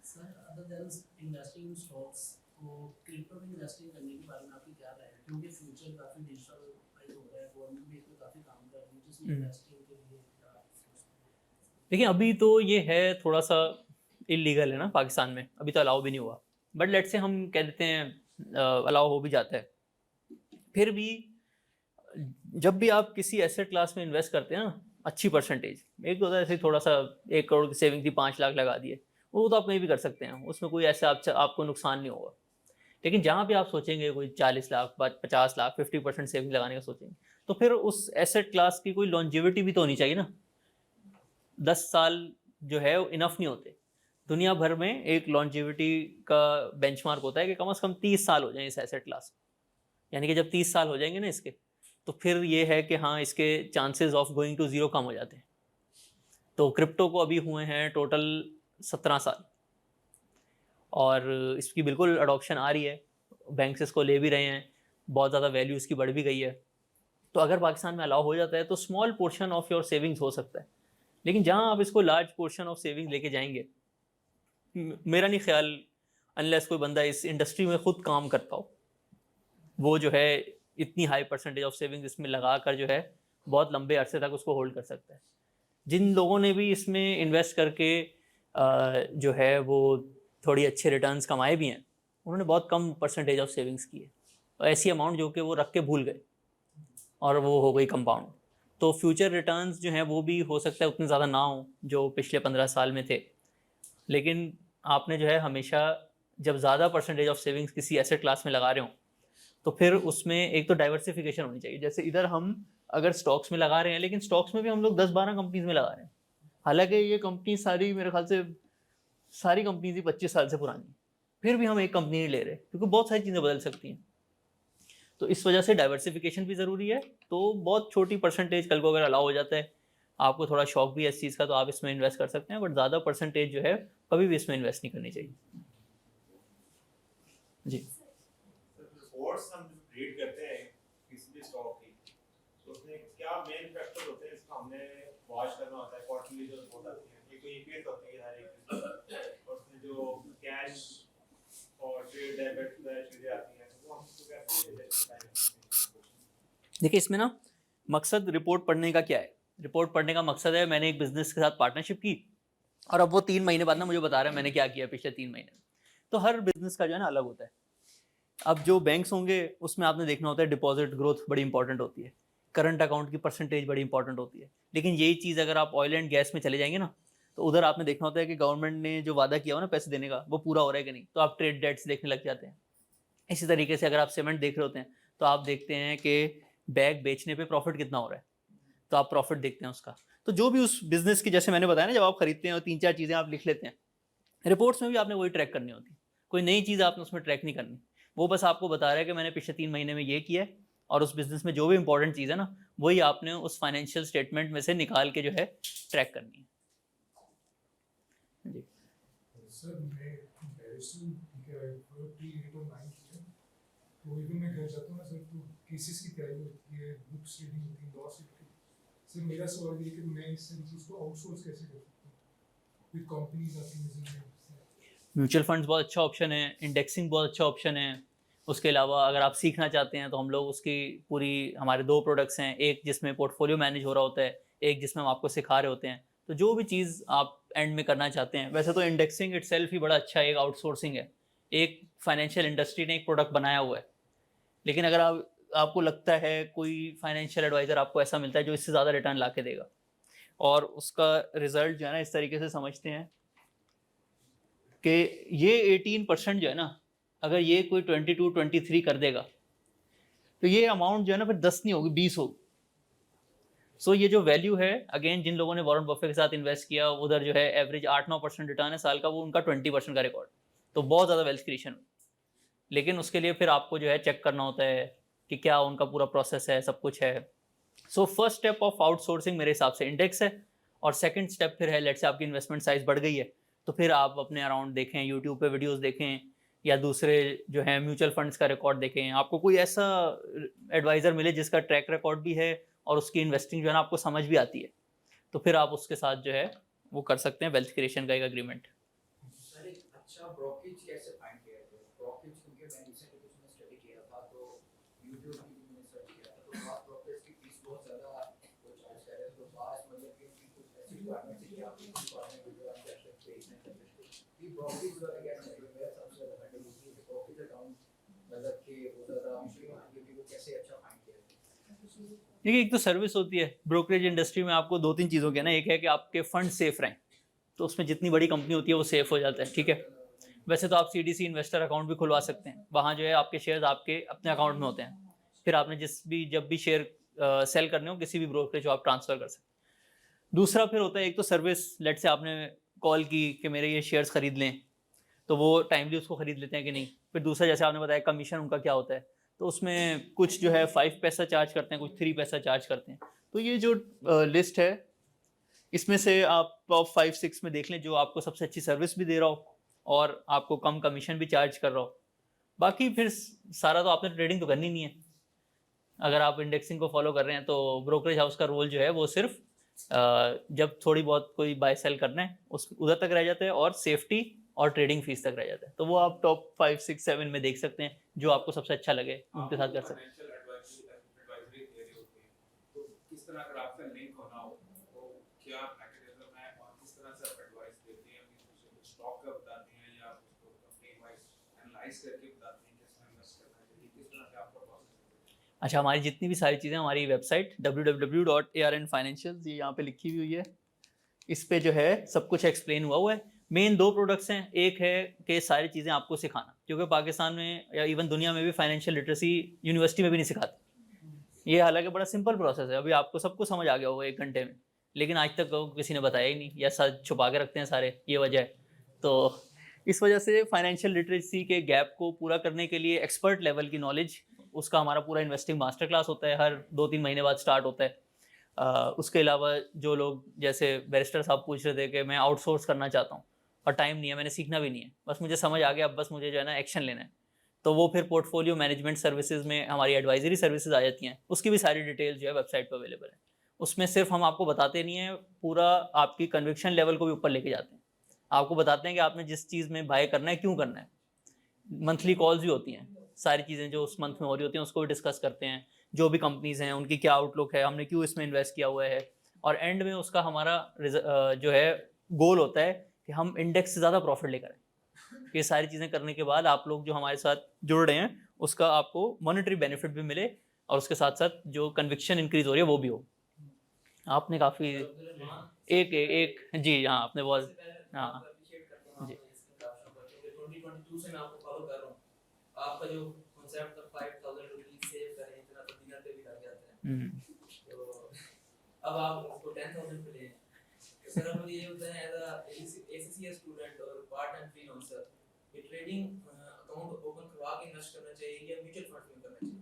Sir other than investing in stocks, तो क्रिप्टो में इन्वेस्टिंग करने के बारे में आपकी क्या राय है? क्योंकि फ्यूचर काफ़ी डिजिटल हो रहा है, गवर्नमेंट भी इस पर काफ़ी काम कर रही है, जिसमें इन्वेस्टिंग के लिए क्या सोचते हैं? देखिए अभी तो ये है थोड़ा सा इलीगल है ना पाकिस्तान में, अभी तो अलाउ भी नहीं हुआ। बट लेट से हम कह देते हैं अलाउ हो भी जाता है, फिर भी जब भी आप किसी एसेट क्लास में इन्वेस्ट करते हैं ना अच्छी परसेंटेज, एक तो ऐसे थोड़ा सा 1 करोड़ की सेविंग थी 5 लाख लगा दिए, वो तो आप कहीं भी कर सकते हैं, उसमें कोई ऐसा आपको नुकसान नहीं होगा। लेकिन जहाँ पे आप सोचेंगे कोई 40 लाख 50 लाख 50% सेविंग लगाने का सोचेंगे तो फिर उस एसेट क्लास की कोई लॉन्जिविटी भी तो होनी चाहिए ना। 10 साल जो है इनफ नहीं होते। दुनिया भर में एक लॉन्जिविटी का बेंचमार्क होता है कि कम से कम 30 साल हो जाएं इस एसेट क्लास। यानी कि जब 30 साल हो जाएंगे ना इसके, तो फिर ये है कि हाँ इसके chances of going to zero कम हो जाते हैं। तो क्रिप्टो को अभी हुए हैं टोटल 17 साल और इसकी बिल्कुल अडॉप्शन आ रही है, बैंक इसको ले भी रहे हैं, बहुत ज़्यादा वैल्यू इसकी बढ़ भी गई है। तो अगर पाकिस्तान में अलाउ हो जाता है तो small portion of your savings हो सकता है। लेकिन जहाँ आप इसको लार्ज पोर्शन ऑफ सेविंग्स लेके जाएंगे, मेरा नहीं ख्याल अनलेस कोई बंदा इस इंडस्ट्री में खुद काम करता हो, वो जो है इतनी हाई परसेंटेज ऑफ सेविंग्स इसमें लगा कर जो है बहुत लंबे अरसे तक उसको होल्ड कर सकता है। जिन लोगों ने भी इसमें इन्वेस्ट करके जो है वो थोड़ी अच्छे रिटर्न्स कमाए भी हैं, उन्होंने बहुत कम परसेंटेज ऑफ सेविंग्स की है, और ऐसी अमाउंट जो कि वो रख के भूल गए और वो हो गई कंपाउंड। तो फ्यूचर रिटर्न्स जो हैं वो भी हो सकता है उतने ज़्यादा ना हो जो पिछले 15 साल में थे। लेकिन आपने जो है हमेशा जब ज़्यादा परसेंटेज ऑफ सेविंग्स किसी एसेट क्लास में लगा रहे हो तो फिर उसमें एक तो डाइवर्सिफिकेशन होनी चाहिए। जैसे इधर हम अगर स्टॉक्स में लगा रहे हैं, लेकिन स्टॉक्स में भी हम लोग 10-12 कंपनीज में लगा रहे हैं, हालांकि ये कंपनी सारी मेरे ख्याल से सारी कंपनी थी 25 साल से पुरानी, फिर भी हम एक कंपनी नहीं ले रहे क्योंकि बहुत सारी चीज़ें बदल सकती हैं। तो इस वजह से डाइवर्सिफिकेशन भी ज़रूरी है। तो बहुत छोटी परसेंटेज कल को अगर अलाउ हो जाता है, आपको थोड़ा शौक भी है इस चीज़ का, तो आप इसमें इन्वेस्ट कर सकते हैं, बट ज़्यादा परसेंटेज जो है कभी भी इसमें इन्वेस्ट नहीं करनी चाहिए जी। रिपोर्ट्स हम जो रीड करते हैं किसी भी स्टॉक की, तो उसमें क्या मेन फैक्टर होते हैं इसको हमने वॉच करना होता है? क्वार्टरली जो रिपोर्ट आती है, ये कोई ईपीएस होती है हर एक, और उसमें जो कैश और ट्रेड डेबिट चीजें आती हैं, वो हम उसको कैसे जस्टिफाई करते हैं? देखिए इसमें ना मकसद रिपोर्ट पढ़ने का क्या है। रिपोर्ट पढ़ने का मकसद है, मैंने एक बिजनेस के साथ पार्टनरशिप की और अब वो 3 महीने बाद ना मुझे बता रहा है मैंने क्या किया पिछले 3 महीने में। तो हर बिजनेस का जो है ना अलग होता है। अब जो बैंक्स होंगे उसमें आपने देखना होता है डिपॉजिट ग्रोथ बड़ी इंपॉर्टेंट होती है, करंट अकाउंट की परसेंटेज बड़ी इंपॉर्टेंट होती है। लेकिन यही चीज़ अगर आप ऑयल एंड गैस में चले जाएंगे ना, तो उधर आपने देखना होता है कि गवर्नमेंट ने जो वादा किया हो ना पैसे देने का, वो पूरा हो रहा है कि नहीं, तो आप ट्रेड डेट्स देखने लग जाते हैं। इसी तरीके से अगर आप सीमेंट देख रहे होते हैं तो आप देखते हैं कि बैग बेचने पे प्रॉफिट कितना हो रहा है, तो आप प्रॉफिट देखते हैं उसका। तो जो भी उस बिजनेस की, जैसे मैंने बताया ना, जब आप खरीदते हैं और 3-4 चीज़ें आप लिख लेते हैं, रिपोर्ट्स में भी आपने वही ट्रैक करनी होती है। कोई नई चीज़ आपने उसमें ट्रैक नहीं करनी, वो बस आपको बता रहा है कि मैंने पिछले 3 महीने में ये किया है, और उस बिजनेस में जो भी इंपॉर्टेंट चीज़ है ना, वही आपने उस फाइनेंशियल स्टेटमेंट में से निकाल के जो है ट्रैक करनी है जी। सर मैं बैरिस्टर प्री 8 और 9 किया, तो इवन मैं घर जाता हूँ ना सर, तो केसेस की तैयारी होती है, बुक्स रीडिंग होती है, लॉ से होती है। सर मेरा सवाल ये कि मैं इससे उसको आउटसोर्स कैसे कर सकता हूँ? विद कंपनीज आपकी नज़र में म्यूचुअल फंड्स बहुत अच्छा ऑप्शन है, इंडेक्सिंग बहुत अच्छा ऑप्शन है। उसके अलावा अगर आप सीखना चाहते हैं तो हम लोग उसकी पूरी, हमारे 2 प्रोडक्ट्स हैं, एक जिसमें पोर्टफोलियो मैनेज हो रहा होता है, एक जिसमें हम आपको सिखा रहे होते हैं। तो जो भी चीज़ आप एंड में करना चाहते हैं, वैसे तो इंडेक्सिंग इटसेल्फ ही बड़ा अच्छा एक आउटसोर्सिंग है, एक फाइनेंशियल इंडस्ट्री ने एक प्रोडक्ट बनाया हुआ है। लेकिन अगर आपको लगता है कोई फाइनेंशियल एडवाइज़र आपको ऐसा मिलता है जो इससे ज़्यादा रिटर्न ला के देगा, और उसका रिजल्ट जो है ना इस तरीके से समझते हैं कि ये 18% जो है ना, अगर ये कोई 22-23 कर देगा, तो ये अमाउंट जो है ना फिर 10 नहीं होगी, 20 होगी। सो ये जो वैल्यू है, अगेन जिन लोगों ने वॉरेन बफे के साथ इन्वेस्ट किया, उधर जो है एवरेज 8-9% रिटर्न है साल का, वो उनका 20% का रिकॉर्ड, तो बहुत ज़्यादा वेल्थ क्रिएशन। लेकिन उसके लिए फिर आपको जो है चेक करना होता है कि क्या उनका पूरा प्रोसेस है, सब कुछ है। So first step of outsourcing मेरे हिसाब से इंडेक्स है, और सेकंड स्टेप फिर है, लेट्स से आपकी इन्वेस्टमेंट साइज बढ़ गई है, तो फिर आप अपने अराउंड देखें, यूट्यूब पे वीडियोस देखें, या दूसरे जो है म्यूचुअल फंड्स का रिकॉर्ड देखें। आपको कोई ऐसा एडवाइज़र मिले जिसका ट्रैक रिकॉर्ड भी है और उसकी इन्वेस्टिंग जो है ना आपको समझ भी आती है, तो फिर आप उसके साथ जो है वो कर सकते हैं वेल्थ क्रिएशन का एक एग्रीमेंट। सर एक अच्छा ब्रोकरेज कैसे फाइंड किया जाए? ब्रोकरेज, क्योंकि मैं रिसेंटली कुछ में स्टडी किया था, तो यूट्यूब की भी मैंने सर्च किया था, तो बात ब्रोकरेज की फीस बहुत ज़्यादा वो चार्ज कर रहे हैं। तो बात मतलब कि उनकी कुछ ऐसी रिक्वायरमेंट है कि आप इस रिक्वायरमेंट को आप कर सकते हैं कि ब्रोकरेज वाला क्या है? मेरा सबसे ज़्यादा फंड होती है ब्रोकरेज अकाउंट, मतलब कि वो ज़्यादा मुश्किल होती है कि वो कैसे अच्छा फाइंड किया जाए। देखिए एक तो सर्विस होती है ब्रोकरेज इंडस्ट्री में, आपको 2-3 चीज़ों के ना, एक है कि आपके फंड सेफ रहें, तो उसमें जितनी बड़ी कंपनी होती है वो सेफ हो जाता है, ठीक है। वैसे तो आप CDC इन्वेस्टर अकाउंट भी खुलवा सकते हैं, वहाँ जो है आपके शेयर्स आपके अपने अकाउंट में होते हैं, फिर आपने जब भी शेयर सेल करने हो किसी भी ब्रोकरेज को आप ट्रांसफ़र कर सकते हैं। दूसरा फिर होता है एक तो सर्विस, लेट से आपने कॉल की कि मेरे ये शेयर्स खरीद लें, तो वो टाइमली उसको खरीद लेते हैं कि नहीं। फिर दूसरा, जैसे आपने बताया कमीशन उनका क्या होता है, तो उसमें कुछ जो है 5 पैसा चार्ज करते हैं, कुछ 3 पैसा चार्ज करते हैं। तो ये जो लिस्ट है, इसमें से आप टॉप 5-6 में देख लें जो आपको सबसे अच्छी सर्विस भी दे रहा हो और आपको कम कमीशन भी चार्ज कर रहा हो। बाकी फिर सारा तो आपने ट्रेडिंग तो करनी नहीं है। अगर आप इंडेक्सिंग को फॉलो कर रहे हैं तो ब्रोकरेज हाउस का रोल जो है वो सिर्फ जब थोड़ी बहुत कोई बाय सेल करना है उस उधर तक रह जाता है, और सेफ्टी और ट्रेडिंग फीस तक रह जाता है। तो वो आप टॉप 5-6-7 में देख सकते हैं, जो आपको सबसे अच्छा लगे उनके साथ कर सकते हैं। फाइनेंशियल एडवाइजरी दे रहे होते हैं, तो किस तरह अगर आपका लिंक होना हो तो क्या मैकेनिज्म है, और किस तरह से आप एडवाइस देते हैं? कुछ स्टॉक का बताते हैं या उसको कंपनी वाइज एनालाइज करके बताते हैं किस में इन्वेस्ट करना चाहिए, किस तरह से आपका प्रोसेस है? अच्छा, हमारी जितनी भी सारी चीज़ें, हमारी वेबसाइट www.arnfinancials ये यहाँ पे लिखी हुई है, इस पे जो है सब कुछ एक्सप्लेन हुआ है। मेन 2 प्रोडक्ट्स हैं, एक है कि सारी चीज़ें आपको सिखाना, क्योंकि पाकिस्तान में या इवन दुनिया में भी फाइनेंशियल लिटरेसी यूनिवर्सिटी में भी नहीं सिखाते। ये हालांकि बड़ा सिंपल प्रोसेस है, अभी आपको सब कुछ समझ आ गया होगा 1 घंटे में, लेकिन आज तक किसी ने बताया ही नहीं, या सब छुपा के रखते हैं सारे, ये वजह है। तो इस वजह से फाइनेंशियल लिटरेसी के गैप को पूरा करने के लिए एक्सपर्ट लेवल की नॉलेज, उसका हमारा पूरा इन्वेस्टिंग मास्टर क्लास होता है, हर 2-3 महीने बाद स्टार्ट होता है। उसके अलावा जो लोग, जैसे बैरिस्टर साहब पूछ रहे थे कि मैं आउटसोर्स करना चाहता हूँ और टाइम नहीं है, मैंने सीखना भी नहीं है, बस मुझे समझ आ गया, अब बस मुझे जो है ना एक्शन लेना है, तो वो फिर पोर्टफोलियो मैनेजमेंट सर्विसेज में हमारी एडवाइजरी सर्विसेज आ जाती हैं। उसकी भी सारी डिटेल जो है वेबसाइट पर अवेलेबल है। उसमें सिर्फ हम आपको बताते नहीं हैं, पूरा आपकी कन्विक्शन लेवल को भी ऊपर लेके जाते हैं। आपको बताते हैं कि आपने जिस चीज़ में बाय करना है क्यों करना है। मंथली कॉल्स भी होती हैं, सारी चीज़ें जो उस मंथ में हो रही होती हैं उसको भी डिस्कस करते हैं, जो भी कंपनीज़ हैं उनकी क्या आउटलुक है, हमने क्यों इसमें इन्वेस्ट किया हुआ है, और एंड में उसका हमारा जो है गोल होता है कि हम इंडेक्स से ज़्यादा प्रॉफिट लेकर आए। ये सारी चीज़ें करने के बाद आप लोग जो हमारे साथ जुड़ रहे हैं उसका आपको मॉनेटरी बेनिफिट भी मिले, और उसके साथ साथ जो कन्विक्शन इंक्रीज हो रही है वो भी हो। आपने काफ़ी एक जी हाँ, आपने बहुत हाँ जी 2022 से मैं आपको फॉलो कर रहा हूँ। आपका जो कॉन्सेप्ट था 5000 रुपीज सेव करें, इतना तो डिनर पे भी लग जाता है, तो अब आप उसको 10000 पे ले। तो सर अब ये होता है एज अ एसीसीएस स्टूडेंट और पार्ट टाइम फ्रीलांसर, ये ट्रेडिंग अकाउंट ओपन करवा के इन्वेस्ट करना चाहिए या म्यूचुअल फंड में करना चाहिए?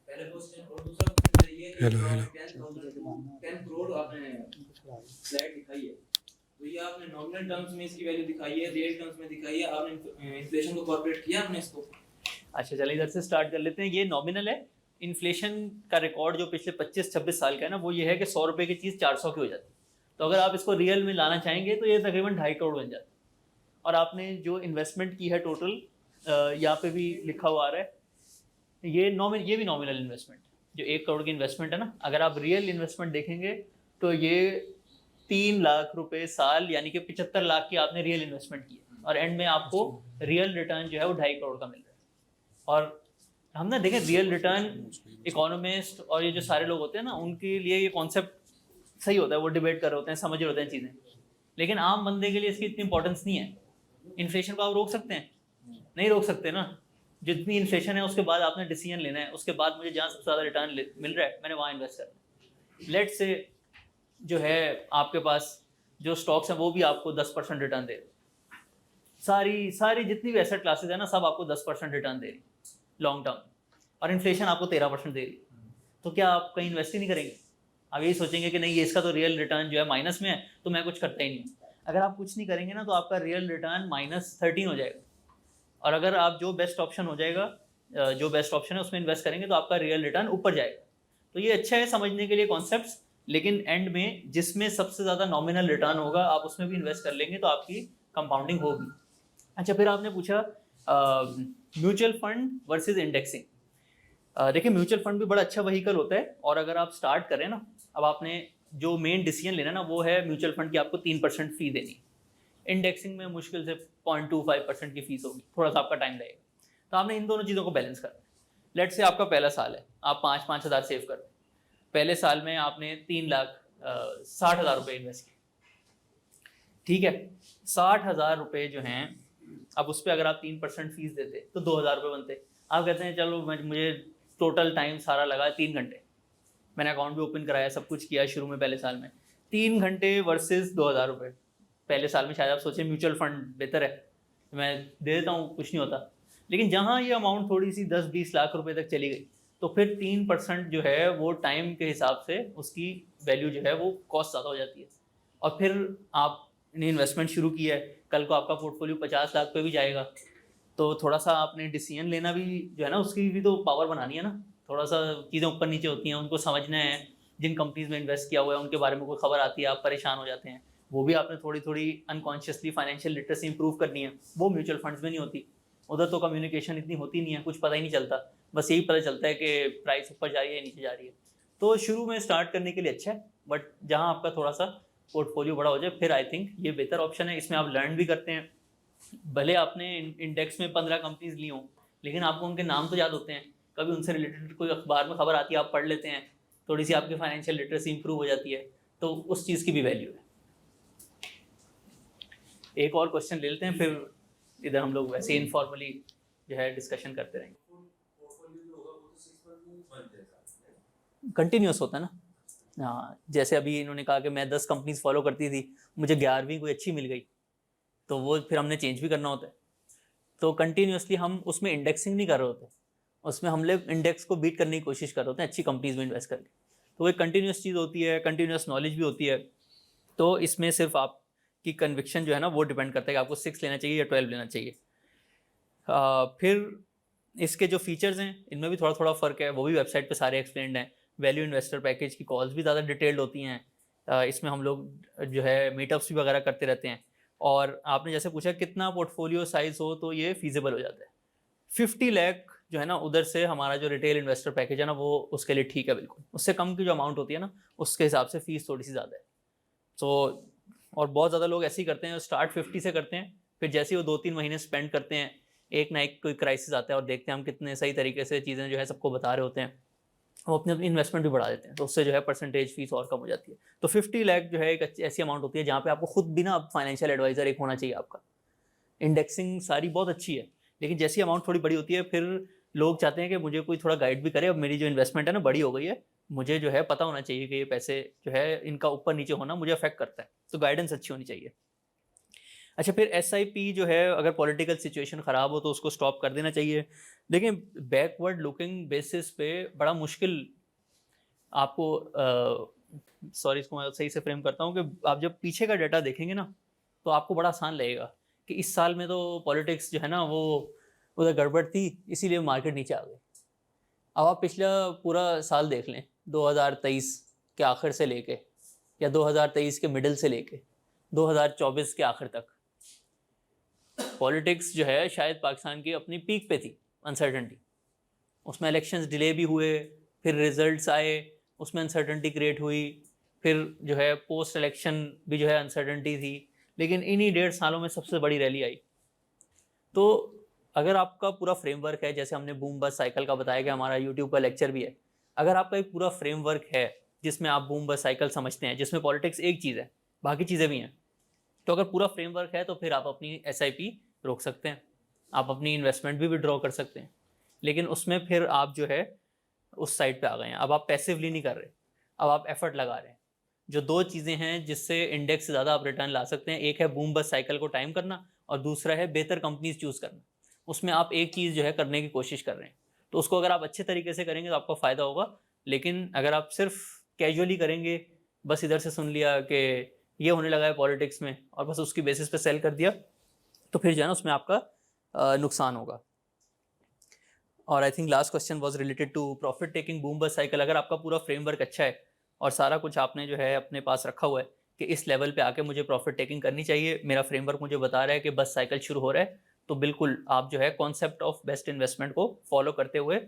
पहले क्वेश्चन। और दूसरा क्वेश्चन ये है कि 10 करोड़ आपने स्लाइड दिखाई है, तो ये आपने नॉमिनल टर्म्स में इसकी वैल्यू दिखाई है, रियल टर्म्स में दिखाई है, आपने इन्फ्लेशन को कॉर्पोरेट किया आपने इसको? अच्छा चलिए इधर से स्टार्ट कर लेते हैं। ये नॉमिनल है। इन्फ्लेशन का रिकॉर्ड जो पिछले 25-26 साल का है ना, वो ये है कि 100 रुपये की चीज़ 400 की हो जाती है। तो अगर आप इसको रियल में लाना चाहेंगे तो ये तकरीबन 2.5 करोड़ बन जाता है। और आपने जो इन्वेस्टमेंट की है टोटल, यहाँ पे भी लिखा हुआ आ रहा है, ये भी नॉमिनल इन्वेस्टमेंट, जो 1 करोड़ की इन्वेस्टमेंट है ना, अगर आप रियल इन्वेस्टमेंट देखेंगे तो ये 3 लाख रुपए साल, यानी कि 75 लाख की आपने रियल इन्वेस्टमेंट की है, और एंड में आपको रियल रिटर्न जो है वो 2.5 करोड़ का मिल रहा है। और हम ना देखें, रियल रिटर्न इकोनॉमिस्ट और ये जो सारे लोग होते हैं ना, उनके लिए ये कॉन्सेप्ट सही होता है, वो डिबेट कर रहे होते हैं, समझ रहे होते हैं चीज़ें, लेकिन आम बंदे के लिए इसकी इतनी इंपॉर्टेंस नहीं है। इन्फ्लेशन को आप रोक सकते हैं? नहीं रोक सकते ना। जितनी इन्फ्लेशन है उसके बाद आपने डिसीजन लेना है, उसके बाद मुझे जहाँ सबसे ज़्यादा रिटर्न मिल रहा है मैंने वहाँ इन्वेस्ट करना है। लेट से जो है आपके पास जो स्टॉक्स हैं वो भी आपको 10% रिटर्न दे रही, सारी जितनी भी एसेट क्लासेज है ना, सब आपको 10% रिटर्न दे रही लॉन्ग टर्म, और इन्फ्लेशन आपको 13% दे रही। तो क्या आप कहीं इन्वेस्ट ही नहीं करेंगे? आप यही सोचेंगे कि नहीं, ये इसका तो रियल रिटर्न जो है माइनस में है, तो मैं कुछ करता ही नहीं। अगर आप कुछ नहीं करेंगे ना तो आपका रियल रिटर्न -13 हो जाएगा, और अगर आप जो बेस्ट ऑप्शन हो जाएगा, जो बेस्ट ऑप्शन है उसमें इन्वेस्ट करेंगे तो आपका रियल रिटर्न ऊपर जाएगा। तो ये अच्छा है समझने के लिए कॉन्सेप्ट्स, लेकिन एंड में जिसमें सबसे ज़्यादा नॉमिनल रिटर्न होगा आप उसमें भी इन्वेस्ट कर लेंगे तो आपकी कंपाउंडिंग होगी। अच्छा, फिर आपने पूछा म्यूचुअल फंड वर्सेस इंडेक्सिंग। देखिए, म्यूचुअल फंड भी बड़ा अच्छा व्हीकल होता है, और अगर आप स्टार्ट करें ना, अब आपने जो मेन डिसीजन लेना ना वो है म्यूचुअल फंड की आपको 3% फी देनी। इंडेक्सिंग में मुश्किल से 0.25% की फीस होगी, थोड़ा सा आपका टाइम लगेगा। तो आपने इन दोनों चीज़ों को बैलेंस करना है। लेट से आपका पहला साल है, आप 5-5 हज़ार सेव कर रहे हैं। पहले साल में आपने 3,60,000 रुपये इन्वेस्ट किए, ठीक है। 60,000 रुपये जो हैं, अब उस पर अगर आप 3% फीस देते तो 2,000 रुपये बनते। आप कहते हैं चलो मुझे टोटल टाइम सारा लगा 3 घंटे, मैंने अकाउंट भी ओपन कराया, सब कुछ किया शुरू में पहले साल में, 3 घंटे वर्सेस 2,000 रुपये। पहले साल में शायद आप सोचें म्यूचुअल फंड बेहतर है, मैं दे देता हूँ, कुछ नहीं होता। लेकिन जहाँ ये अमाउंट थोड़ी सी 10-20 लाख रुपए तक चली गई, तो फिर 3% जो है वो टाइम के हिसाब से उसकी वैल्यू जो है वो कॉस्ट ज़्यादा हो जाती है। और फिर आपने इन्वेस्टमेंट शुरू किया है, कल को आपका पोर्टफोलियो 50 लाख पे भी जाएगा, तो थोड़ा सा आपने डिसीजन लेना भी जो है ना, उसकी भी तो पावर बनानी है ना। थोड़ा सा चीज़ें ऊपर नीचे होती हैं, उनको समझना है। जिन कंपनीज में इन्वेस्ट किया हुआ है उनके बारे में कोई खबर आती है, आप परेशान हो जाते हैं, वो भी आपने थोड़ी थोड़ी अनकॉन्शियसली फाइनेंशियल लिटरेसी इंप्रूव करनी है। वो म्यूचुअल फंड्स में नहीं होती, उधर तो कम्युनिकेशन इतनी होती नहीं है, कुछ पता ही नहीं चलता, बस यही पता चलता है कि प्राइस ऊपर जा रही है नीचे जा रही है। तो शुरू में स्टार्ट करने के लिए अच्छा है, बट जहाँ आपका थोड़ा सा पोर्टफोलियो बड़ा हो जाए फिर आई थिंक ये बेहतर ऑप्शन है। इसमें आप लर्न भी करते हैं, भले आपने इंडेक्स में 15 कंपनीज ली हों, लेकिन आपको उनके नाम तो याद होते हैं, कभी उनसे रिलेटेड कोई अखबार में खबर आती है आप पढ़ लेते हैं, थोड़ी सी आपकी फाइनेंशियल लिटरेसी इंप्रूव हो जाती है, तो उस चीज़ की भी वैल्यू है। एक और क्वेश्चन ले लेते हैं, फिर इधर हम लोग वैसे इनफॉर्मली जो है डिस्कशन करते रहेंगे। कंटिन्यूस होता है ना, हाँ, जैसे अभी इन्होंने कहा कि मैं 10 कंपनीज फॉलो करती थी, मुझे 11वीं कोई अच्छी मिल गई, तो वो फिर हमने चेंज भी करना होता है। तो कंटिन्यूसली हम उसमें इंडेक्सिंग नहीं कर रहे होते, उसमें हम लोग इंडेक्स को बीट करने की कोशिश कर रहे होते हैं अच्छी कंपनीज में इन्वेस्ट करके। तो वो एक कंटिन्यूस चीज़ होती है, कंटिन्यूस नॉलेज भी होती है। तो इसमें सिर्फ आपकी कन्विक्शन जो है ना वो डिपेंड करता है कि आपको 6 लेना चाहिए या 12 लेना चाहिए। फिर इसके जो फीचर्स हैं इनमें भी थोड़ा थोड़ा फ़र्क है, वो भी वेबसाइट पे सारे एक्सप्लेन्ड हैं। वैल्यू इन्वेस्टर पैकेज की कॉल्स भी ज़्यादा डिटेल्ड होती हैं। इसमें हम लोग जो है मीटअप्स भी वगैरह करते रहते हैं। और आपने जैसे पूछा कितना पोर्टफोलियो साइज़ हो तो ये फीजिबल हो जाता है। 50 लाख जो है ना उधर से हमारा जो रिटेल इन्वेस्टर पैकेज है ना वो उसके लिए ठीक है बिल्कुल। उससे कम की जो अमाउंट होती है ना उसके हिसाब से फ़ीस थोड़ी सी ज़्यादा है। तो और बहुत ज़्यादा लोग ऐसे ही करते हैं, स्टार्ट 50 से करते हैं, फिर जैसे ही वो 2-3 महीने स्पेंड करते हैं, एक ना एक कोई क्राइसिस आता है और देखते हैं हम कितने सही तरीके से चीज़ें जो है सबको बता रहे होते हैं, वो अपनी अपनी इन्वेस्टमेंट भी बढ़ा देते हैं, तो उससे जो है परसेंटेज फीस और कम हो जाती है। तो 50 लाख जो है एक ऐसी अमाउंट होती है जहाँ पे आपको खुद भी ना फाइनेंशियल एडवाइजर एक होना चाहिए आपका। इंडेक्सिंग सारी बहुत अच्छी है, लेकिन जैसी अमाउंट थोड़ी बड़ी होती है फिर लोग चाहते हैं कि मुझे कोई थोड़ा गाइड भी करे, अब मेरी जो इन्वेस्टमेंट है ना बड़ी हो गई है, मुझे जो है पता होना चाहिए कि ये पैसे जो है इनका ऊपर नीचे होना मुझे अफेक्ट करता है, तो गाइडेंस अच्छी होनी चाहिए। अच्छा, फिर SIP जो है अगर पॉलिटिकल सिचुएशन ख़राब हो तो उसको स्टॉप कर देना चाहिए। देखिए बैकवर्ड लुकिंग बेसिस पे बड़ा मुश्किल आपको सॉरी इसको मैं सही से फ्रेम करता हूँ कि आप जब पीछे का डाटा देखेंगे ना तो आपको बड़ा आसान लगेगा कि इस साल में तो पॉलिटिक्स जो है ना वो उधर गड़बड़ थी इसीलिए मार्केट नीचे आ गई। अब आप पिछला पूरा साल देख लें 2023 के आखिर से लेके या 2023 के मिडिल से लेके 2024 के आखिर तक पॉलिटिक्स जो है शायद पाकिस्तान की अपनी पीक पे थी, अनसर्टेनिटी। उसमें इलेक्शंस डिले भी हुए, फिर रिजल्ट्स आए, उसमें अनसर्टेनिटी क्रिएट हुई, फिर जो है पोस्ट इलेक्शन भी जो है अनसर्टेनिटी थी, लेकिन इन्हीं 1.5 सालों में सबसे बड़ी रैली आई। तो अगर आपका पूरा फ्रेमवर्क है, जैसे हमने बूम बस्ट साइकिल का बताया कि हमारा यूट्यूब का लेक्चर भी है, अगर आपका एक पूरा फ्रेमवर्क है जिसमें आप बूम बस्ट साइकिल समझते हैं, जिसमें पॉलिटिक्स एक चीज़ है बाकी चीज़ें भी हैं, तो अगर पूरा फ्रेमवर्क है तो फिर आप अपनी SIP रोक सकते हैं, आप अपनी इन्वेस्टमेंट भी विड्रॉ कर सकते हैं। लेकिन उसमें फिर आप जो है उस साइड पे आ गए हैं, अब आप पैसिवली नहीं कर रहे, अब आप एफर्ट लगा रहे हैं। जो 2 चीज़ें हैं जिससे इंडेक्स से ज़्यादा आप रिटर्न ला सकते हैं, एक है बूम बस्ट साइकिल को टाइम करना और दूसरा है बेहतर कंपनीज चूज़ करना। उसमें आप एक चीज़ जो है करने की कोशिश कर रहे हैं, तो उसको अगर आप अच्छे तरीके से करेंगे तो आपको फ़ायदा होगा। लेकिन अगर आप सिर्फ कैजुअली करेंगे, बस इधर से सुन लिया कि ये होने लगा है पॉलिटिक्स में और बस उसकी बेसिस पे सेल कर दिया, तो फिर जो है ना उसमें आपका नुकसान होगा। और I think last question was related to profit taking boom bust cycle. अगर आपका पूरा फ्रेमवर्क अच्छा है और सारा कुछ आपने जो है अपने पास रखा हुआ है कि इस लेवल पे आके मुझे प्रॉफिट टेकिंग करनी चाहिए, मेरा फ्रेमवर्क मुझे बता रहा है कि बस साइकिल शुरू हो रहा है, तो बिल्कुल आप जो है कॉन्सेप्ट ऑफ बेस्ट इन्वेस्टमेंट को फॉलो करते हुए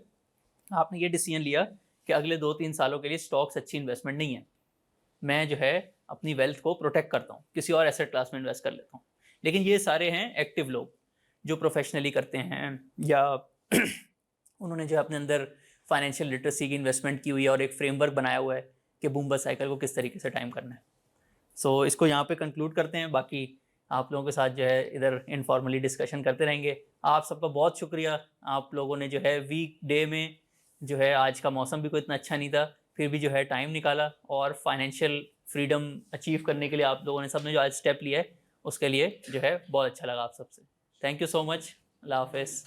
आपने ये डिसीजन लिया कि अगले 2-3 सालों के लिए स्टॉक्स अच्छी इन्वेस्टमेंट नहीं है, मैं जो है अपनी वेल्थ को प्रोटेक्ट करता हूँ, किसी और एसेट क्लास में इन्वेस्ट कर लेता हूँ। लेकिन ये सारे हैं एक्टिव लोग जो प्रोफेशनली करते हैं या उन्होंने जो अपने अंदर फाइनेंशियल लिटरेसी की इन्वेस्टमेंट की हुई है और एक फ्रेमवर्क बनाया हुआ है कि बूम बस्ट साइकिल को किस तरीके से टाइम करना है। सो इसको यहाँ पे कंक्लूड करते हैं, बाकी आप लोगों के साथ जो है इधर इनफॉर्मली डिस्कशन करते रहेंगे। आप सबका बहुत शुक्रिया, आप लोगों ने जो है वीक डे में जो है आज का मौसम भी कोई इतना अच्छा नहीं था, फिर भी जो है टाइम निकाला और फाइनेंशियल फ्रीडम अचीव करने के लिए आप लोगों ने सबने जो आज स्टेप लिया है उसके लिए जो है बहुत अच्छा लगा आप सबसे। Thank you so much. Allah हाफिज़।